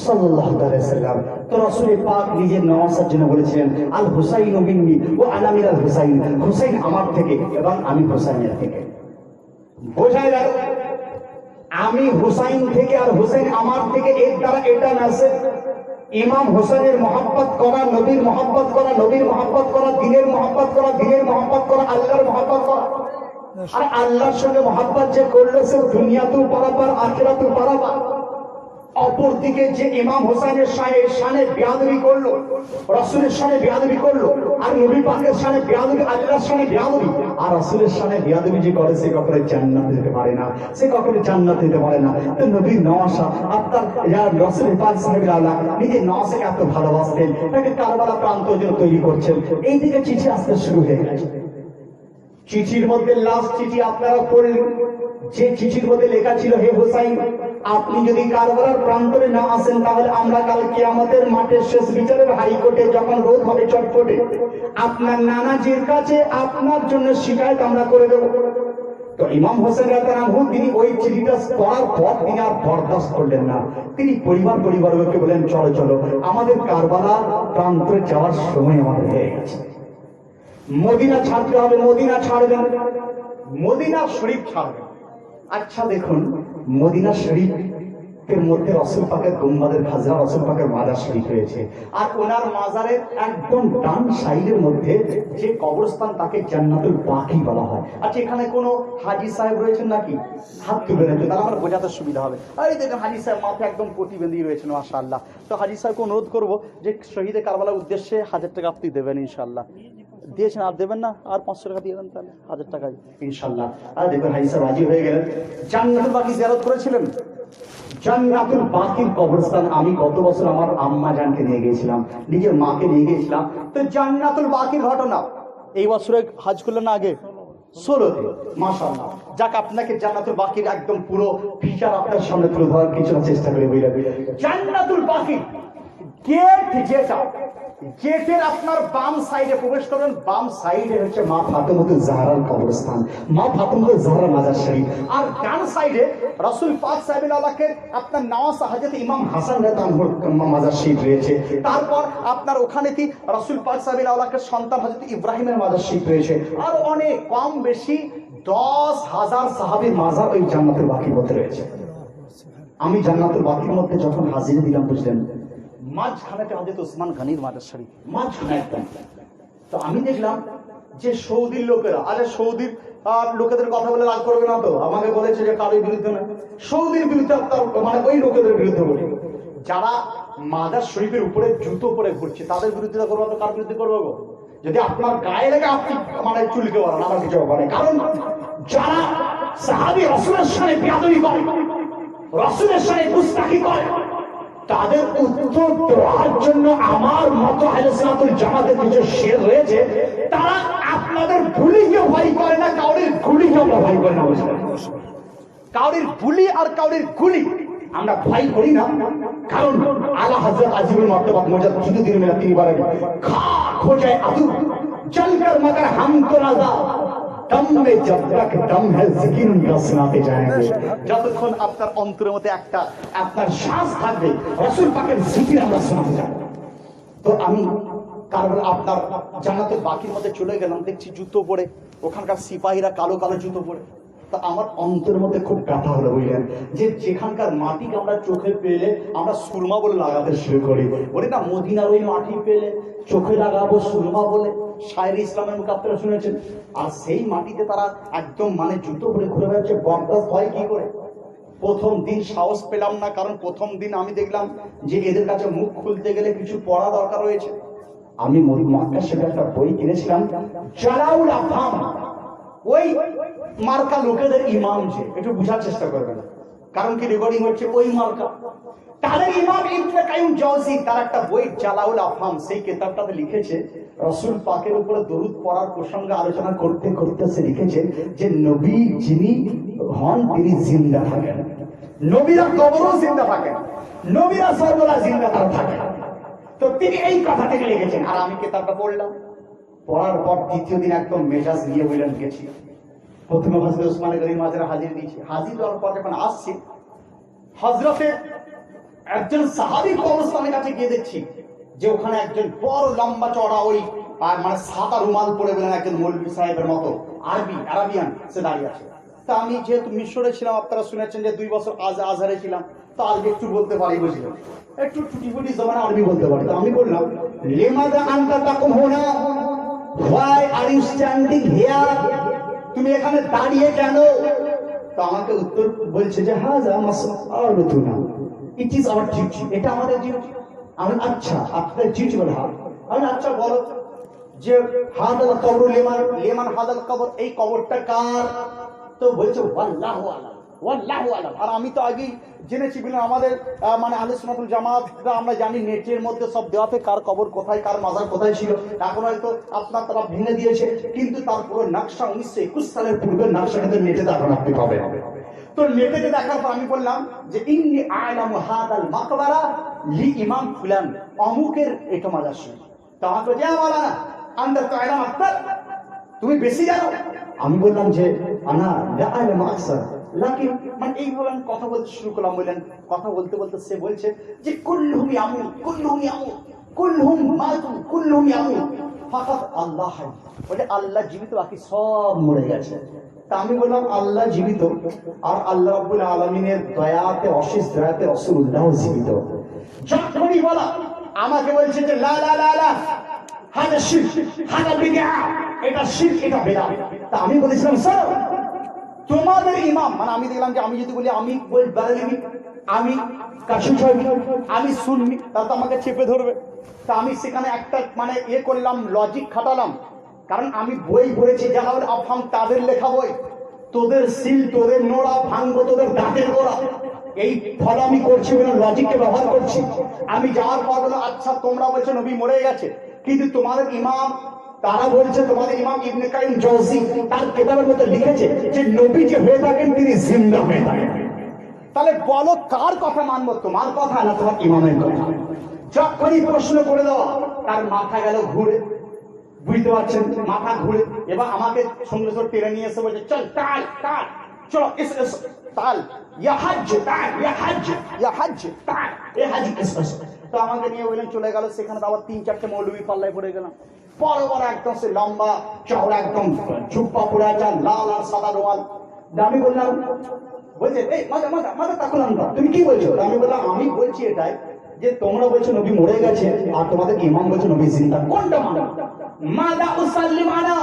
S7: সাল্লাল্লাহু আলাইহি সাল্লাম। তো রাসূল পাক নিজে নওয়াজের জন্য বলেছিলেন আল হুসাইন মিন্নি ওয়া আনা মিনাল হুসাইন, হুসাইন আমার থেকে এবং আমি হুসাইনের থেকে। বোঝা গেল আমি হুসাইন থেকে আর হুসাইন আমার থেকে, এর দ্বারা এটা নাসে ইমাম হোসেনের মহব্বত করা, নবীর মহব্বত করা, নবীর মহব্বত করা, দ্বীনের মহব্বত করা, দ্বীনের মহব্বত করা, আল্লাহর মহব্বত করা। আর আল্লাহর সঙ্গে মহব্বত যে করলো সে দুনিয়াতেও পারাপার, আখিরাতেও পারাপার। অপরদিকে যে ইমাম হোসেনের শানে বেয়াদবি করলো, রাসূলের শানে বেয়াদবি করলো, আর নবী পাকের শানে বেয়াদবি, আল্লাহর শানে বেয়াদবি, আর রাসূলের শানে বেয়াদবি যে করে সে কখনো জান্নাত দিতে পারে না, সে কখনো জান্নাত দিতে পারে না। তো নবীর নওয়াসা আপনার রাসূল পাক সাল্লাল্লাহু আলাইহি ওয়াসাল্লাম নিজে নওয়াসাকে এত ভালোবাসতেন, তাকে কারবালা প্রান্তর জন্য তৈরি করছেন। এই দিকে চিঠি আসতে শুরু হয়ে গেছে। চিঠির মধ্যে লাস্ট চিঠি আপনারা পড়লেন, যে চিঠির মধ্যে লেখা ছিল হে হুসাইন, আপনি যদি কারবালার প্রান্তরে না আসেন তাহলে আমরা কাল কিয়ামতের মাঠে শেষ বিচারের হাইকোর্টে যখন রোদ হবে চটপটে আপনার নানাজির কাছে আপনার জন্য শিকায়ত আমরা করে দেব। তো ইমাম হোসেন রাদিয়াল্লাহু আনহু তিনি ওই চিঠিটা পড়ার পর তিনি আর বরদাস্ত করলেন না, তিনি পরিবারকে বলেন চলো চলো আমাদের কারবালা প্রান্তরে যাওয়ার সময় আমাদের হয়ে গেছে, মদিনা ছাড়তে হবে, মদিনা ছাড়বেন, মদিনা শরীফ ছাড়বেন। আচ্ছা দেখুন, মদিনা শরীফের মধ্যে রাসূল পাকের গুম্বাদের খাজরা, রাসূল পাকের মাজার শরীফ রয়েছে, আর ওনার মাজারের একদম ডান সাইডের মধ্যে যে কবরস্থান তাকে জান্নাতুল বাকি বলা হয়। আচ্ছা এখানে কোনো হাজী সাহেব রয়েছেন নাকি? হাত তুলে রয়েছে, তাহলে আমার বোঝাতে সুবিধা হবে। এই দেখেন হাজী সাহেব মাথায় একদম পটি বেঁধিয়ে রয়েছেন মাশাআল্লাহ। তো হাজী সাহেবকে অনুরোধ করবো যে শহীদে কারবালার উদ্দেশ্যে 1000 টাকা আপনি দেবেন ইনশাআল্লাহ। দিয়েছেন, আর দেবেন না? আর 500 টাকা দিয়ে দেন তাহলে 1000 টাকা ইনশাআল্লাহ। আর দেখুন হাজী সাহেব রাজি হয়ে গেলেন। জান্নাতুল বাকি জিয়ারত করেছিলেন। জান্নাতুল বাকির কবরস্থান আমি গত বছর আমার আম্মা জানকে নিয়ে গিয়েছিলাম, নিজের মাকে নিয়ে গিয়েছিলাম। তো জান্নাতুল বাকির ঘটনা এই বছরে হাজ করলেন না আগে 16তে, মাশাআল্লাহ। যাক আপনাকে জান্নাতুল বাকির একদম পুরো ফিচার আপনার সামনে তুলে ধরার কিছু চেষ্টা করে বইলা। জান্নাতুল বাকি গেট যেটা, গেটের আপনার বাম সাইডে প্রবেশ করবেন, বাম সাইডে হচ্ছে মা ফাতেমাতুজ জাহরার কবরস্থান, মা ফাতেমাতুজ জাহরার মাজার শরীফ, আর ডান সাইডে রাসূল পাক সাল্লাল্লাহু আলাইহি ওয়াসাল্লাম আপনার নওয়াজ হযরত ইমাম হাসান রাদিয়াল্লাহু আনহুর মাজার শরীফ রয়েছে। তারপর আপনার ওখানে কি রাসূল পাক সাল্লাল্লাহু আলাইহি ওয়াসাল্লামের সন্তান হযরত ইব্রাহিমের মাজার শরীফ রয়েছে, আর অনেক কম বেশি 10,000 সাহাবীর মাজার ওই জান্নাতুল বাকির মধ্যে রয়েছে। আমি জান্নাতুল বাকির মধ্যে যখন হাজিরা দিলাম বুঝলেন মাঝখানেতে হযরত ওসমান গনির মাজার শরীফ, মাঝখানে একদম। তো আমি দেখলাম যে সৌদির লোকেরা, আচ্ছা সৌদির লোকেদের কথা বলে রাগ করবে না তো? আমাকে বলেছে যে কারোর বিরুদ্ধে না, সৌদির বিরুদ্ধে, মানে ওই লোকেদের বিরুদ্ধে বলি, যারা মাজার শরীফের উপরে জুতো পরে ঘুরছে তাদের বিরুদ্ধে করবো তো কার বিরুদ্ধে করবো গো? যদি আপনার গায়ে লেগে আপনি মানে চুলকে পারেন, আমার কিছু হবে, কারণ যারা সাহাবী রাসূলের সাথে বেয়াদবি করে, রাসূলের সাথে গুস্তাখি করে, তাদের উত্তর দেওয়ার জন্য আমার মতো আহলে সুন্নাতুল জামাতের কিছু শের রয়েছে, তারা আপনাদের বুলিকে ভয় করে না, কাউরির গুলিকে ভয় করে না। কাউরির বুলি আর কাউরির গুলি আমরা ভয় করি না, কারণ আলা হযরত আজিমুল মারতাবা মুজাদ্দিদুদ্দিন মিল্লাত তিনি বলেন, খাক हो जाए अदू चलकर मगर हम तो राजा दम में जब तक दम है जिकिर उनका सुनाते जाएंगे। যতক্ষণ আপনার অন্তরের মধ্যে একটা আপনার শ্বাস থাকবে রাসূল পাকের জিকির আমরা শোনাতে যাব। তো আমি কারণ আপনার জান্নাতের বাকির মধ্যে চলে গেলাম, দেখছি জুতো পরে ওখানকার সিপাহীরা কালো কালো জুতো পরে, তা আমার অন্তরের মধ্যে খুব ব্যথা হলো, বুঝলেন, যে যেখানকার মাটিকে আমরা চোখে পেলে আমরা সুরমা বলে লাগাতে শুরু করি, বলি না মদিনার ওই মাটি পেলে চোখে লাগাবো সুরমা বলে, শায়ের ইসলামের মুখে আপনারা শুনেছেন, আর সেই মাটিতে তারা একদম মানে জুতো পরে ঘুরে বেড়াচ্ছে, বরদাস্ত হয় কি করে? প্রথম দিন সাহস পেলাম না, কারণ প্রথম দিন আমি দেখলাম যে এদের কাছে মুখ খুলতে গেলে কিছু পড়া দরকার রয়েছে। আমি মক্কা শরীফে একটা বই কিনেছিলাম, জালাউল আফহাম, ওই মার্কা লোকেদের ইমাম, যে একটু বোঝার চেষ্টা করবেন, কারণ কি রেকর্ডিং হচ্ছে ওই মার্কা, তাদের ইমাম ইবনে কাইয়ুম জাওজি তার একটা বই জালাউল আফহাম, সেই কিতাবটাতে লিখেছে রাসূল পাকের উপরে দরুদ পড়ার প্রসঙ্গে আলোচনা করতে করতে সে লিখেছে যে নবী যিনি হন তিনি জিন্দা থাকেন, নবীরা কবরও জিন্দা থাকেন, নবীরা সর্বদা জিন্দা থাকেন। তো তিনি এই কথা থেকে লিখেছেন, আর আমি কিতাবটা পড়লাম, পড়ার পর দ্বিতীয় দিন একদম মেজাজ নিয়ে বললেন গেছি, প্রথমে হযরত ওসমান গনি মাজারে হাজির দিয়েছি, হাজির হওয়ার পর যখন আসছি হযরতের একজন সাহাবী কবরস্থানের কাছে গিয়ে দেখছি যে ওখানে একজন বড় লম্বা চড়া ওই আর মানে সাদা রুমাল পরে বলেন একজন মৌলভী সাহেবের মতো আরবিয়ান সে দাঁড়িয়ে আছে। তা আমি যেহেতু মিশরে ছিলাম, আপনারা শুনেছেন যে 2 বছর আজহারে ছিলাম, তো আরবি একটু বলতে পারি, বুঝলেন, একটু টুটিফুটি জমানা আরবি বলতে পারি। তো আমি বললাম লিমাযা আনতা তাকুহুনা, why are you standing here, তুমি এখানে দাঁড়িয়ে কেন? তো আমাকে উত্তর বলছে যে হাযা মাসআলুতুনা, ইট ইজ আওয়ার ডিউটি, এটা আমাদের ডিউটি। আমি আচ্ছা আপনাদের ডিউটি বলে, আমি আচ্ছা বলো যে হাদাল কবর লিমান হাদাল কবর, এই কবরটা কার? তো বলছে ওয়াল্লাহু আলাম, ওয়াল্লাহু আলাম। আর আমি তো আগেই জেনেছি, বলে আমাদের মানে আহলে সুন্নাতুল জামাত আমরা জানি নেটের মধ্যে সব দেওয়াতে কার কবর কোথায়, কার মাজার কোথায় ছিল, এখন হয়তো আপনার তারা ভেঙে দিয়েছে, কিন্তু তার পুরো নকশা 1921 সালের পূর্বের নকশা কিন্তু নেটে এখন আপনি পাবেন। তো নেটে দেখার পর আমি বললাম যে ইন্নী আ'লামু হাদাল মাকবারা লি ইমাম ফুলান, অমুকের এটা মাজার ছিল। তো আমাকে বলছে মাওলানা আনতা তা'লাম আকতার, তুমি বেশি জানো। আমি বললাম যে আনা লা আ'লামু আকসার, লাকিন মানে এইভাবে আমি কথা বলতে শুরু করলাম। বললেন কথা বলতে বলতে সে বলছে যে কুল্লুহুম ইয়ামুত, কুল্লুহুম ইয়ামুত, কুল্লুহুম মাতু, কুল্লুহুম ইয়ামুত, ফাকাত আল্লাহ হাই, বলে আল্লাহ জীবিত, বাকি সব মরে গেছে। তা আমি বললাম আল্লাহ জীবিত, আর আল্লাহ রাব্বুল আলামিনের দয়াতে, অশেষ দয়াতে রাসূলুল্লাহ জীবিত। যখনই বলা আমাকে বলছে যে লা লা লা লা হাদা শিরক, হাদা বিদআ, এটা শিরক, এটা বিদআ। তা আমি বলেছিলাম স্যার তোমাদের ইমাম, মানে আমি দেখলাম যে আমি যদি বলি আমি বারেলভি, আমি কাশিফি, আমি সুন্নি, তাহলে তো আমাকে চেপে ধরবে। তা আমি সেখানে একটা মানে করলাম, লজিক খাটালাম, কারণ আমি বই পড়েছি জালাউল আফহাম, তাদের লেখা বই, তোদের সিল, তোদের নোড়া ভাঙবো, তোদের দাঁতের গোড়া, এই ফলে আমি করছি বলে লজিককে ব্যবহার করছি। আমি যাওয়ার পর বলো আচ্ছা তোমরা বলছো নবী মরে গেছে, কিন্তু তোমাদের ইমাম, তারা বলছে তোমাদের ইমাম ইবনে কাইয়ুম জাওজি তার কিতাবের মধ্যে লিখেছে যে নবী যে হয়ে থাকেন তিনি জিন্দা হয়ে থাকেন। তাহলে বলো কার কথা মানবো, তোমার কথা না তোমার ইমামের কথা? যখনই প্রশ্ন করে দেওয়া তার মাথা গেল ঘুরে, বুঝতে পারছেন, মাথা ঘুরে। এবার আমাকে সঙ্গে সঙ্গে টেনে নিয়ে এসে বলছে চল তাল তাল, চলো এসো এসো, তাল ইয়া হজ, তাল ইয়া হজ, ইয়া হজ, তাল এ হজ এসো এসো। তো আমাকে নিয়ে বললেন চলে গেল, সেখানে আবার 3-4টে মৌলবি পাল্লায় পড়ে গেলাম, বড় বড় একদম সে লম্বা চওড়া একদম জুব্বা পরে আছে, লাল আর সাদা রুমাল। আমি বললাম, বলছে এই মাথা মাথা মাথা তাকুলাম, তুমি কি বলছো? আমি বললাম আমি বলছি এটাই যে তোমরা বলছো নবী মরে গেছে, আর তোমাদের ইমাম বলছো নবী জিন্দা, কোনটা মানো? মাদা উসাল্লিম আলা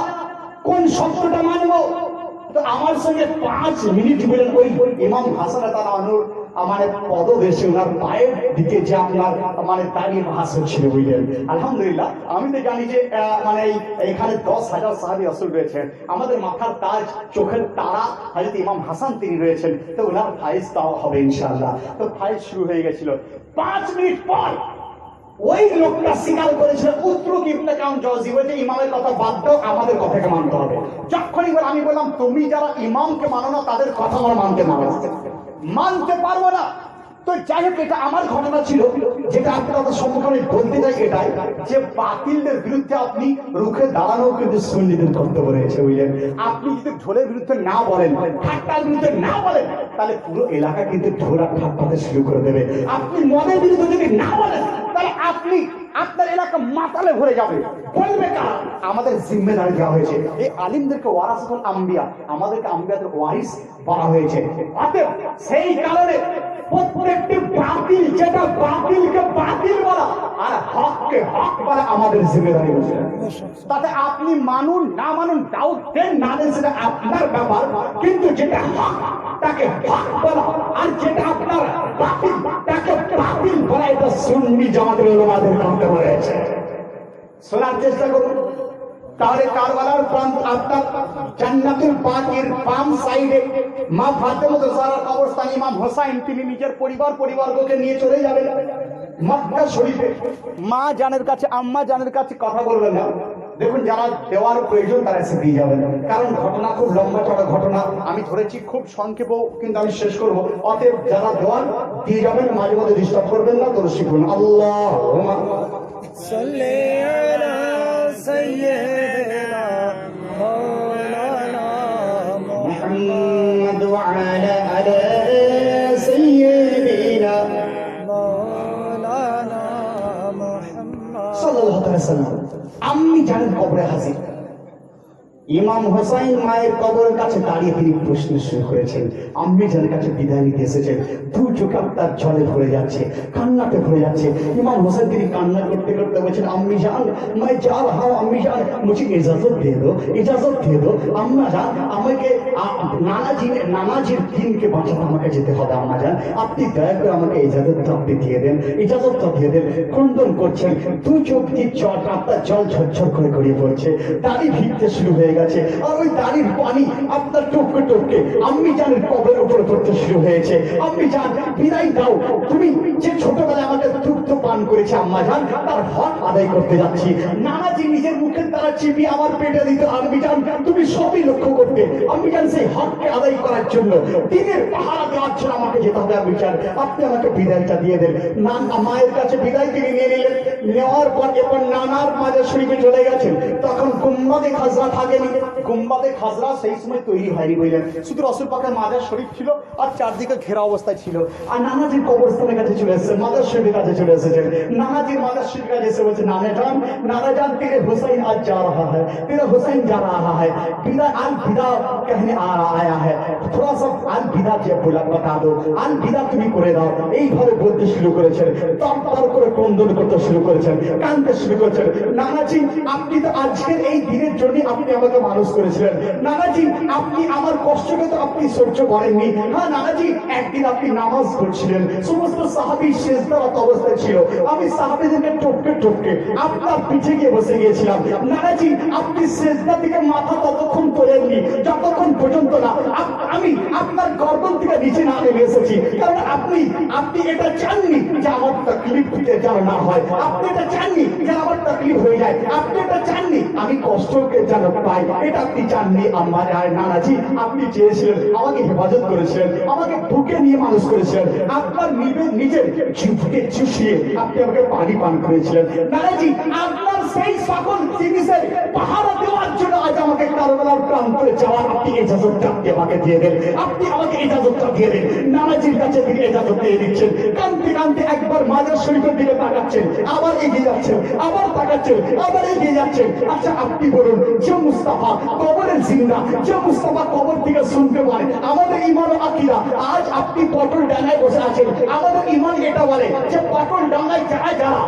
S7: তো আমার সঙ্গে 5 মিনিট বলেন ওই ইমাম হাসান তাআলার আমার পদদেশে ওনার পায়ের দিকে যে আপনার মানে দাঁড়িয়ে হাসন ছিল বুঝলেন। আলহামদুলিল্লাহ আমি তো জানি যে মানে এখানে 10,000 সাহাবী রাসূল রয়েছেন, আমাদের মাথার তাজ চোখের তারা হযরত ইমাম হাসান তিনি রয়েছেন, তো ওনার ফায়েজ তাও হবে ইনশাআল্লাহ। তো ফায়েজ শুরু হয়ে গেছিল 5 মিনিট পর ওই লোকটা স্বীকার করেছিল উত্তরক ইবনে কাউন জওজি বলে ইমামের কথা বাদ দাও, আমাদের কথাকে মানতে হবে। যখনই আমি বললাম তুমি যারা ইমামকে মানো না তাদের কথা আমরা মানতে পারবো না। তো যাই হোক এটা আমার ঘটনা ছিল, যেটা আপনাদের সম্মুখে বলতে চাই এটাই যে বাতিলদের বিরুদ্ধে আপনি রুখে দাঁড়ানো কিন্তু সুন্নিদের কর্তব্য রয়েছে বুঝলেন। আপনি যদি ঢোলের বিরুদ্ধে না বলেন, ঠাট্টার বিরুদ্ধে না বলেন, তাহলে পুরো এলাকা কিন্তু ঢোল আর ঠাট্টাতে শুরু করে দেবে। আপনি মদের বিরুদ্ধে যদি না বলেন তাহলে আপনার এলাকা মাতালে ভরে যাবে। বলবে কারা? আমাদের জিম্মেদারি দেওয়া হয়েছে। এই আলিমদেরকে ওয়ারাসাতুল আম্বিয়া, আমাদেরকে আম্বিয়াদের ওয়ারিস বলা হয়েছে। অতএব সেই কারণে প্রত্যেকটি বাতিল, যেটা বাতিলকে বাতিল বলা আর হককে হক বলা আমাদের জিম্মেদারি হয়েছে। তাতে আপনি মানুন না মানুন, ডাউট দেন না দেন সেটা আপনার ব্যাপার, কিন্তু যেটা হক তাকে হক বলা আর যেটা আপনার বাতিল তাকে বাতিল বলা, এটা সুন্নি জামাতের উলামাদের কাছে রয়েছে। শোনার চেষ্টা করুন। তাহলে কারবালার প্রান্ত আপনার জান্নাতুল বাকির বাম সাইডে মা ফাতেমা জাহরার কবরস্থান, ইমাম হোসাইন তিনি নিজের পরিবারকে নিয়ে চলে যাবেন মক্কা শরীফে। মা জানের কাছে, আম্মা জানের কাছে কথা বলবেন না। দেখুন যারা দেওয়ার প্রয়োজন তারা এসে দিয়ে যাবেন, কারণ ঘটনা খুব লম্বা চড়া ঘটনা, আমি ধরেছি খুব সংক্ষেপ কিন্তু আমি শেষ করব। অতএব যারা দেওয়ার দিয়ে যাবেন মাঝে মধ্যে ডিস্টার্ব করবেন না, তো শিখুন। আল্লাহুম্মা সাল্লি আলা সাইয়্যিদিনা মাওলানা মুহাম্মদ ওয়া আলা আলি সাইয়্যিদিনা মাওলানা মুহাম্মদ সাল্লাল্লাহু আলাইহি ওয়াসাল্লাম। আমি জানেন কবরে হাজির ইমাম হোসাইন মায়ের কবরের কাছে দাঁড়িয়ে তিনি প্রশ্ন শুরু করেছেন। আম্মি জানের কাছে বিদায় নিতে এসেছেন, দু চোখ আপনার জলে ভরে যাচ্ছে, কান্নাতে ভরে যাচ্ছে। ইমাম হোসেন তিনি কান্না করতে করতে বলছেন, আম্মি জান मैं जा रहा हूं, अम्मी जान मुझे इजाजत दे दो আম্মা জান, আমাকে নানাজির দিনকে বাঁচাতে আমাকে যেতে হবে। আম্মা জান আপনি দয়া করে আমাকে ইজাজতটা আপনি দিয়ে দেন। ক্রন্দন করছেন, দু চোখ দিয়ে জল আপনার জল ঝরঝর করে গড়িয়ে পড়ছে, দাড়ি ভিজতে শুরু হয়ে গেছে, আর ওই দাড়ির পানি আপনার টপকে টপকে আম্মি জানের কবরের উপরে পড়তে শুরু হয়েছে। আম্মি জান বিদায় দাও, তুমি যে ছোটবেলায় আমাকে দুগ্ধ পান করেছে আম্মা জান, তার হক আদায় করতে যাচ্ছি। নানাজি নিজের মুখের দ্বারা চিপি আমার পেটে দিত। আম্মি জান তুমি সবই লক্ষ্য করতে। আম্মি জান সেই হককে আদায় করার জন্য, দিনের পাহারা দেওয়ার জন্য আমাকে যেতে হবে। আম্মি জান আপনি আমাকে বিদায়টা দিয়ে দেন। মায়ের কাছে বিদায় তিনি নিয়ে নিলেন। নেওয়ার পর এবার নানার মাজার শরীফে চলে গেছেন। তখন গুম্বাদে খাজরা থাকেনি, গুম্বাদে খাজরা সেই সময় তৈরি হয়নি বুঝলেন, শুধু রসুল পাকের মাজার শরীফ ছিল আর চারদিকে ঘেরা অবস্থায় ছিল। আর নানাজির কবরস্থানের কাছে চলে এসেছেন, মাজার শরীফের কাছে চলে এসেছেন। নানাজির মাজার শরীফের কাছে এসে বলছে, नाना जान तेरे हुसैन आज जा रहा है, तेरा हुसैन जा रहा है, बिदा अल बिदा कहने आया है, थोड़ा सा अल बिदा যে বতা দাও, আল বিদা তুমি করে দাও। এইভাবে বলতে শুরু করেছেন, তরতর করে ক্রন্দন করতে শুরু করেছেন, কাঁদতে শুরু করেছেন। নানাজি আপনি তো আজকের এই দিনের জন্য আপনি আমাকে মানুষ করেছিলেন। নানাজি আপনি আমার কষ্টকে তো আপনি সহ্য করেননি। হ্যাঁ নানাজি একদিন আপনি নামাজ পড়ছিলেন, সমস্ত সাহাবী সিজদারত অবস্থায় ছিল, আমি সাহাবীদেরকে টপকে টপকে আপনার পিঠে গিয়ে বসে গিয়েছিলাম। নানাজি আপনি সিজদা থেকে মাথা ততক্ষণ তোলেননি যতক্ষণ পর্যন্ত না আমি আপনার গর্দন থেকে নিচে না নেমে এসেছি, কারণ আপনি এটা চাননি যে আমার তাকলিফ যেন না হয়, আপনি এটা চাননি যে আমার তাকলিফ হয়ে যায়, আপনি এটা চাননি আমি কষ্টকে যেন পাই, এটা আপনি চাননি। আমার নানাজি আপনি চেয়েছিলেন, আমাকে হেফাজত করেছিলেন, আমাকে বুকে নিয়ে মানুষ করেছিলেন, আপনার নিজের জিভকে চুষিয়ে আপনি আমাকে পানি পান করেছিলেন। নানাজি আপনার সেই সকল জিনিসের পাহারা দেওয়ার জন্য আজ আমাকে কারবালার প্রান্তরে যাওয়ার আপনি ইজাজতটা আমাকে দিয়ে দেন, আপনি আমাকে ইজাজতটা দিয়ে দেন। নানাজির কাছে তিনি ইজাজত দিয়ে দিচ্ছেন, কান্তি কাঁদতে একবার মাজার শরীফের দিকে তাকাচ্ছেন, আবার এগিয়ে যাচ্ছেন, আবার তাকাচ্ছেন, আবার এগিয়ে যাচ্ছেন। আচ্ছা আপনি বলুন, যে মুস্তাফা কবরের জিন্দা, যে মুস্তাফা কবর থেকে শুনতে পারে আমাদের ইমান ও আকীদা, আজ আপনি পটল ডাঙায় বসে আছেন, আমাদের ইমান এটা বলে যে পটল ডাঙায় যারা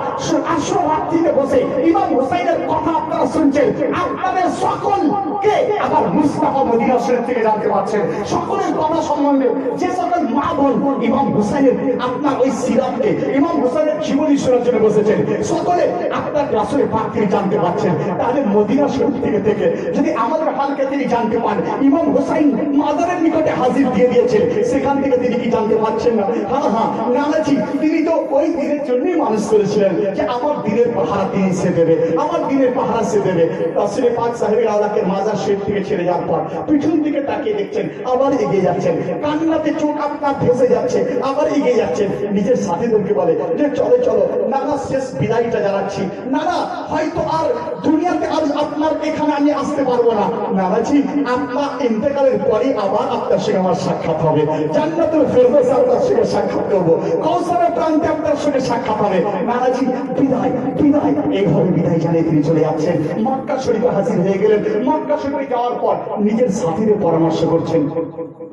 S7: আসর রাত্রিতে বসে ইমাম হুসাইনের কথা আপনারা শুনছেন, আপনাদের সকলকে আবার মুস্তাফা মদিনা শরীফ থেকে জানতে পারছেন। সকলের কথা সম্বন্ধে যে সকল মা বোন ইমাম হুসাইনের আপনার ওই সিরাতকে, ইমাম হুসাইনের জীবনী শোনার জন্য বসেছেন, সকলে আপনার রাসূলের পাক থেকে জানতে পারছেন। তাহলে মদিনা শরীফ থেকে যদি আমাদের হালকে তিনি জানতে পান ইমাম হুসাইন মাজারের নিকটে হাজির দিয়ে দিয়েছেন, সেখান থেকে তিনি কি জানতে পারছেন না? হ্যাঁ, নানাজি তিনি তো ওই দিনের জন্যই মানুষ করেছিলেন যে আমার দিনের পাহারা তিনি সে দেবে, আমার দিনের পাহারা সে দেবে। রাসূল পাক সাহেবের আলাকে মাজার শরীফ থেকে ছেড়ে যাওয়ার পর পিছন দিকে তাকিয়ে দেখছেন, আবার এগিয়ে যাচ্ছেন, কান্নাতে চোখ আপনার ভেসে যাচ্ছে, আবার এগিয়ে যাচ্ছেন। নিজের সাথীদেরকে বলে যে চলো চলো নানা, শেষ বিদায়টা জানাচ্ছি, নানা হয়তো আর দুনিয়াতে আজ আপনার এখানে আমি আসতে পারবো না, নানাজি আপনার ইন্তেকালের পরে আবার আপনার সঙ্গে আমার সাক্ষাৎ হবে, জান্নাতুল ফেরদৌসে আপনার সঙ্গে সাক্ষাৎ করবো, কাউসারের প্রান্তে আপনার সঙ্গে সাক্ষাৎ হবে। নানাজি বিদায় বিদায়, এইভাবে বিদায় জানিয়ে তিনি চলে যাচ্ছেন। মক্কা শরীফে হাজির হয়ে গেলেন। মক্কা শরীফে যাওয়ার পর নিজের সাথীদের পরামর্শ করছেন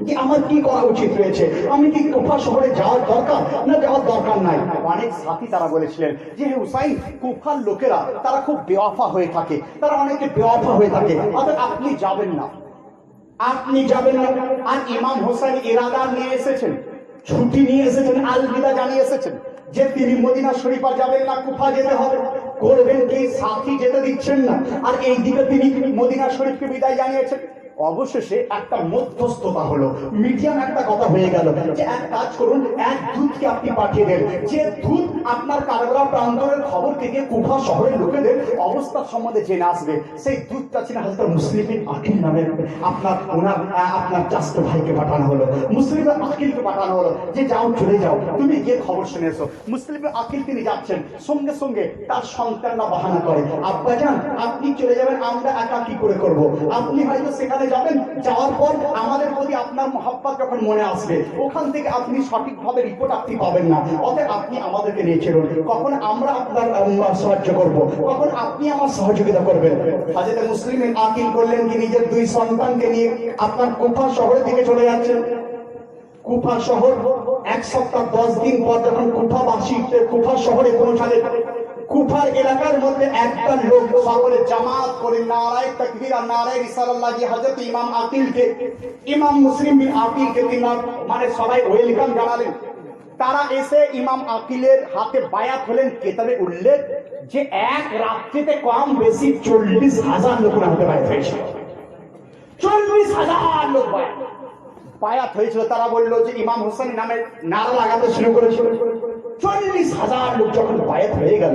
S7: যে আমার কি করা উচিত রয়েছে, আমি কি কুফা শহরে যাওয়ার দরকার না যাওয়ার দরকার নাই। অনেক সাথী তারা বলেছিলেন যে হে হুসাইন, কুফার লোকেরা তারা খুব বেওয়াফা হয়ে থাকে, তারা অনেকে বেওয়াফা হয়ে থাকে, অর্থাৎ আপনি যাবেন না, আপনি যাবেন না। আর ইমাম হোসেন ইরাদা নিয়ে এসেছেন, ছুটি নিয়ে এসেছেন, আলবিদা জানিয়ে এসেছেন যে তিনি মদিনা শরীফ যাবেন না, কুফা যেতে হবে। করবেন কি? সাথী যেতে দিচ্ছেন না, আর এইদিকে তিনি মদিনা শরীফকে বিদায় জানিয়েছেন। অবশেষে একটা মধ্যস্থতা হলো, মিডিয়াম একটা কথা হয়ে গেল যে এক কাজ করুন, এক দূতকে আপনি পাঠিয়ে দেন, যে দূত আপনার কারবালা প্রান্তরের খবর থেকে কুফা শহরের লোকেদের অবস্থা সম্বন্ধে জেনে আসবে। সেই দূতটা ছিলেন হযরত মুসলিম বিন আকিল নামের আপনার চাস্ত ভাইকে পাঠানো হলো, মুসলিম বিন আকিলকে পাঠানো হলো যে যাও, চলে যাও, তুমি গিয়ে খবর শুনে এসো। মুসলিম বিন আকিল তিনি যাচ্ছেন, সঙ্গে সঙ্গে তার সন্তানরা বাহানা করে, আব্বাজান আপনি চলে যাবেন, আমরা একা কি করে করবো, আপনি হয়তো সেখানে যাবেন, যাওয়ার পর আমাদের প্রতি আপনার মহব্বত যখন মনে আসবে, ওখান থেকে আপনি সঠিকভাবে রিপোর্ট আপনি পাবেন না, অতএব আপনি আমাদেরকে নিয়ে চলুন, কখন আমরা আপনার সাহায্য করব, কখন আপনি আমার সহযোগিতা করবেন। হযরত মুসলিম বিন আকিল করলেন কি, নিজের দুই সন্তানকে নিয়ে আপনার কুফা শহরের দিকে চলে যাচ্ছেন। কুফা শহর 1 সপ্তাহ 10 দিন পর যখন কুফাবাসী কুফা শহরে পৌঁছালেন, কুফার এলাকার মধ্যে একটা লোক সকলে জামাত করে নারায়ে তাকবীর আর নারায়ে রিসালাত লাগিয়ে হযরত ইমাম আকিলকে, ইমাম মুসলিম বিন আকিলকে তিনি মানে সবাই ওয়েলকাম জানালেন। তারা এসে ইমাম আকিলের হাতে বায়াত হলেন। কেতাবে উল্লেখ যে এক রাত্রিতে কম বেশি 40,000 লোকের হাতে বায়াত হয়েছিল, 40,000 লোক বায়াত হয়েছিল। তারা বললো যে ইমাম হোসেন নামে নারা লাগাতে শুরু করেছিল। 40,000 লোক যখন বায়াত হয়ে গেল,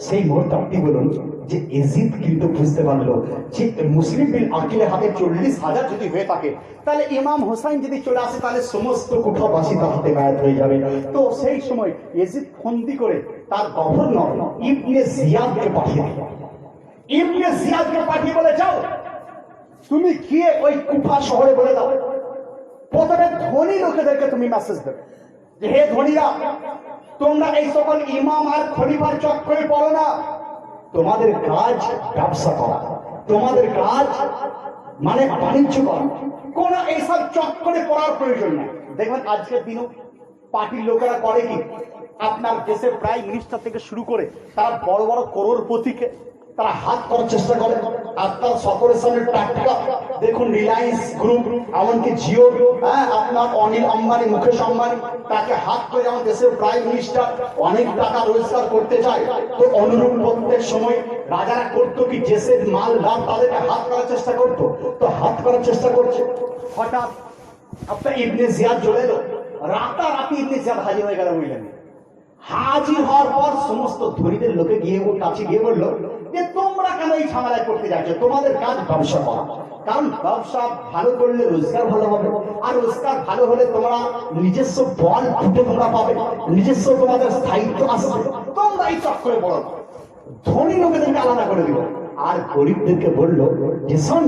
S7: সেই মুহূর্তে আপনি বলুন যে এজিদ কিন্তু বুঝতে পারলো যে মুসলিম বিন আকিলের হাতে 40,000 যদি হয়ে থাকে, তাহলে ইমাম হোসেন যদি চলে আসে তাহলে সমস্ত কুফাবাসী তার হাতে বায়াত হয়ে যাবে। তো সেই সময় এজিদ ফন্দি করে তার গভর্নর ইবনে জিয়াদকে পাঠিয়ে দিল। ইবনে জিয়াদকে পাঠিয়ে বলে, যাও তুমি গিয়ে ওই কুফা শহরে বলে দাও, প্রথমে ধনী লোকেদেরকে তুমি মেসেজ দেবে যে হে ধনীরা, তোমরা এই সকল ইমাম আর খলিফার চক্করে পড়ো না, তোমাদের কাজ ব্যবসা করা, তোমাদের কাজ মানে বাণিজ্য করা, কোন এইসব চক্করে পড়ার প্রয়োজন নেই। দেখবেন আজকের দিনও পার্টির লোকেরা করে কি, আপনার দেশের প্রাইম মিনিস্টার থেকে শুরু করে তারা বড় বড় করোড়পতিকে তারা হাত করার চেষ্টা করে। আপনার সকলের সামনে টাকা দেখুন, রিলায়েন্স গ্রুপ, এমনকি জিও, আপনার অনিল আম্বানি, মুকেশ আম্বানি, তাকে হাত করে যেমন দেশের প্রাইম মিনিস্টার অনেক টাকা রোজগার করতে চায়, তো অনুরূপ প্রত্যেক সময় রাজারা করতো কি, দেশের মালদার তাদেরকে হাত করার চেষ্টা করতো, তো হাত করার চেষ্টা করছে। হঠাৎ আপনার ইবনে জিয়াদ চলে এলো, রাতারাতি ইবনে জিয়াদ হাজির হয়ে গেল। বুঝলেন, হাজির হওয়ার পর সমস্ত ধনীদের লোকে গিয়ে ওর কাছে গিয়ে বললো যে তোমরা কেন এই ঝামেলায় করতে যাচ্ছ, তোমাদের কাজ ব্যবসা করা, কারণ ব্যবসা ভালো করলে রোজগার ভালো হবে, আর রোজগার ভালো হলে তোমরা নিজস্ব বল ফুটে তোমরা পাবে, নিজস্ব তোমাদের স্থায়িত্ব আসবে, তোমরা এই চক্করে পড়ো না। ধনী লোকেদেরকে আলাদা করে দিল, আর গরিবদেরকে বললো যে শোন,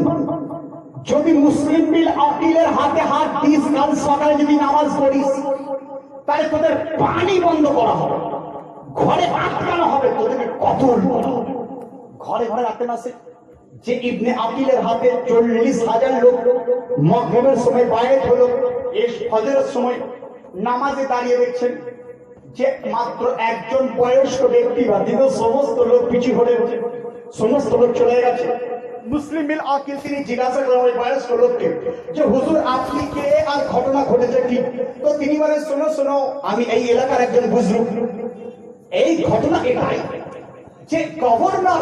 S7: যদি মুসলিম বিন আকিলের হাতে হাত দিস, কাল সকালে যদি নামাজ পড়িস, তাহলে তোদের পানি বন্ধ করা হবে, ঘরে আটকানো হবে, তোদেরকে কতল করা হবে। ঘরে ঘরে রাখতে না, যে ইবনে আকিলের হাতে 40,000 লোক মাগরিবের সময় বায়াত হলো, এই ফজরের সময় নামাজে দাঁড়িয়ে দেখছেন যে মাত্র একজন বয়স্ক ব্যক্তি ব্যতীত সমস্ত লোক পিছু হয়ে উঠে, সমস্ত লোক চলে গেছে। মুসলিম বিল আকিল তিনি জিজ্ঞাসা করেন ওই বয়স্ক লোককে যে হুজুর আপনি কে আর ঘটনা ঘটেছে কি? তো তিনি বলেন শোনো শোনো, আমি এই এলাকার একজন বুজরুগ। এই ঘটনা এটাই যে গভর্নর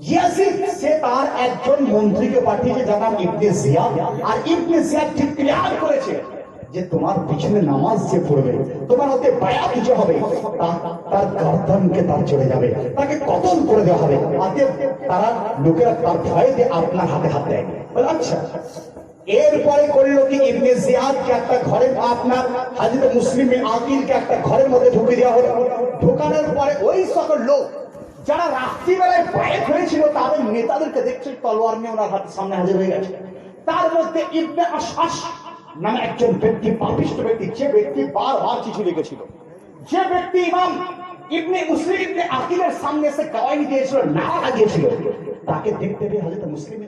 S7: ইয়াসির সে তার একজন মন্ত্রীকে পাঠিয়েছে যার নাম ইবনে জিয়াদ, আর ইবনে জিয়াদ ঠিক ক্লিয়ার করেছে যে তোমার পিছনে নামাজ যে পড়বে, তোমার হাতে বায়াত যে হবে, তার গর্দানকে তার চলে যাবে, তাকে কতল করে দেওয়া হবে। তারা লোকেরা তার ভয়েতে আপনার হাতে হাত দেয়। আচ্ছা, এরপরে করলো কি, ইবনে জিয়াদকে একটা ঘরে, আপনার হযরত মুসলিম বিন আকিলকে একটা ঘরের মধ্যে ঢুকিয়ে দেওয়া হলো। ঢোকানোর পরে ওই সকল লোক যারা রাত্রিবেলায় বায়াত হয়েছিল তাদের নেতাদেরকে দেখছেন তলোয়ার নিয়ে ওনার হাতের সামনে হাজির হয়ে গেছে। তার মধ্যে ইবনে আশআস নামে একজন ব্যক্তি, পাপিষ্ঠ ব্যক্তি, যে ব্যক্তি বারবার চিঠি লিখেছিল, যে ব্যক্তি ইমাম ইবনে মুসলিম ইবনে আকিলের সামনে এসে গাওয়াই দিয়েছিল, না লাগিয়েছিল, তাকে দেখতে পেয়ে হযরত মুসলিম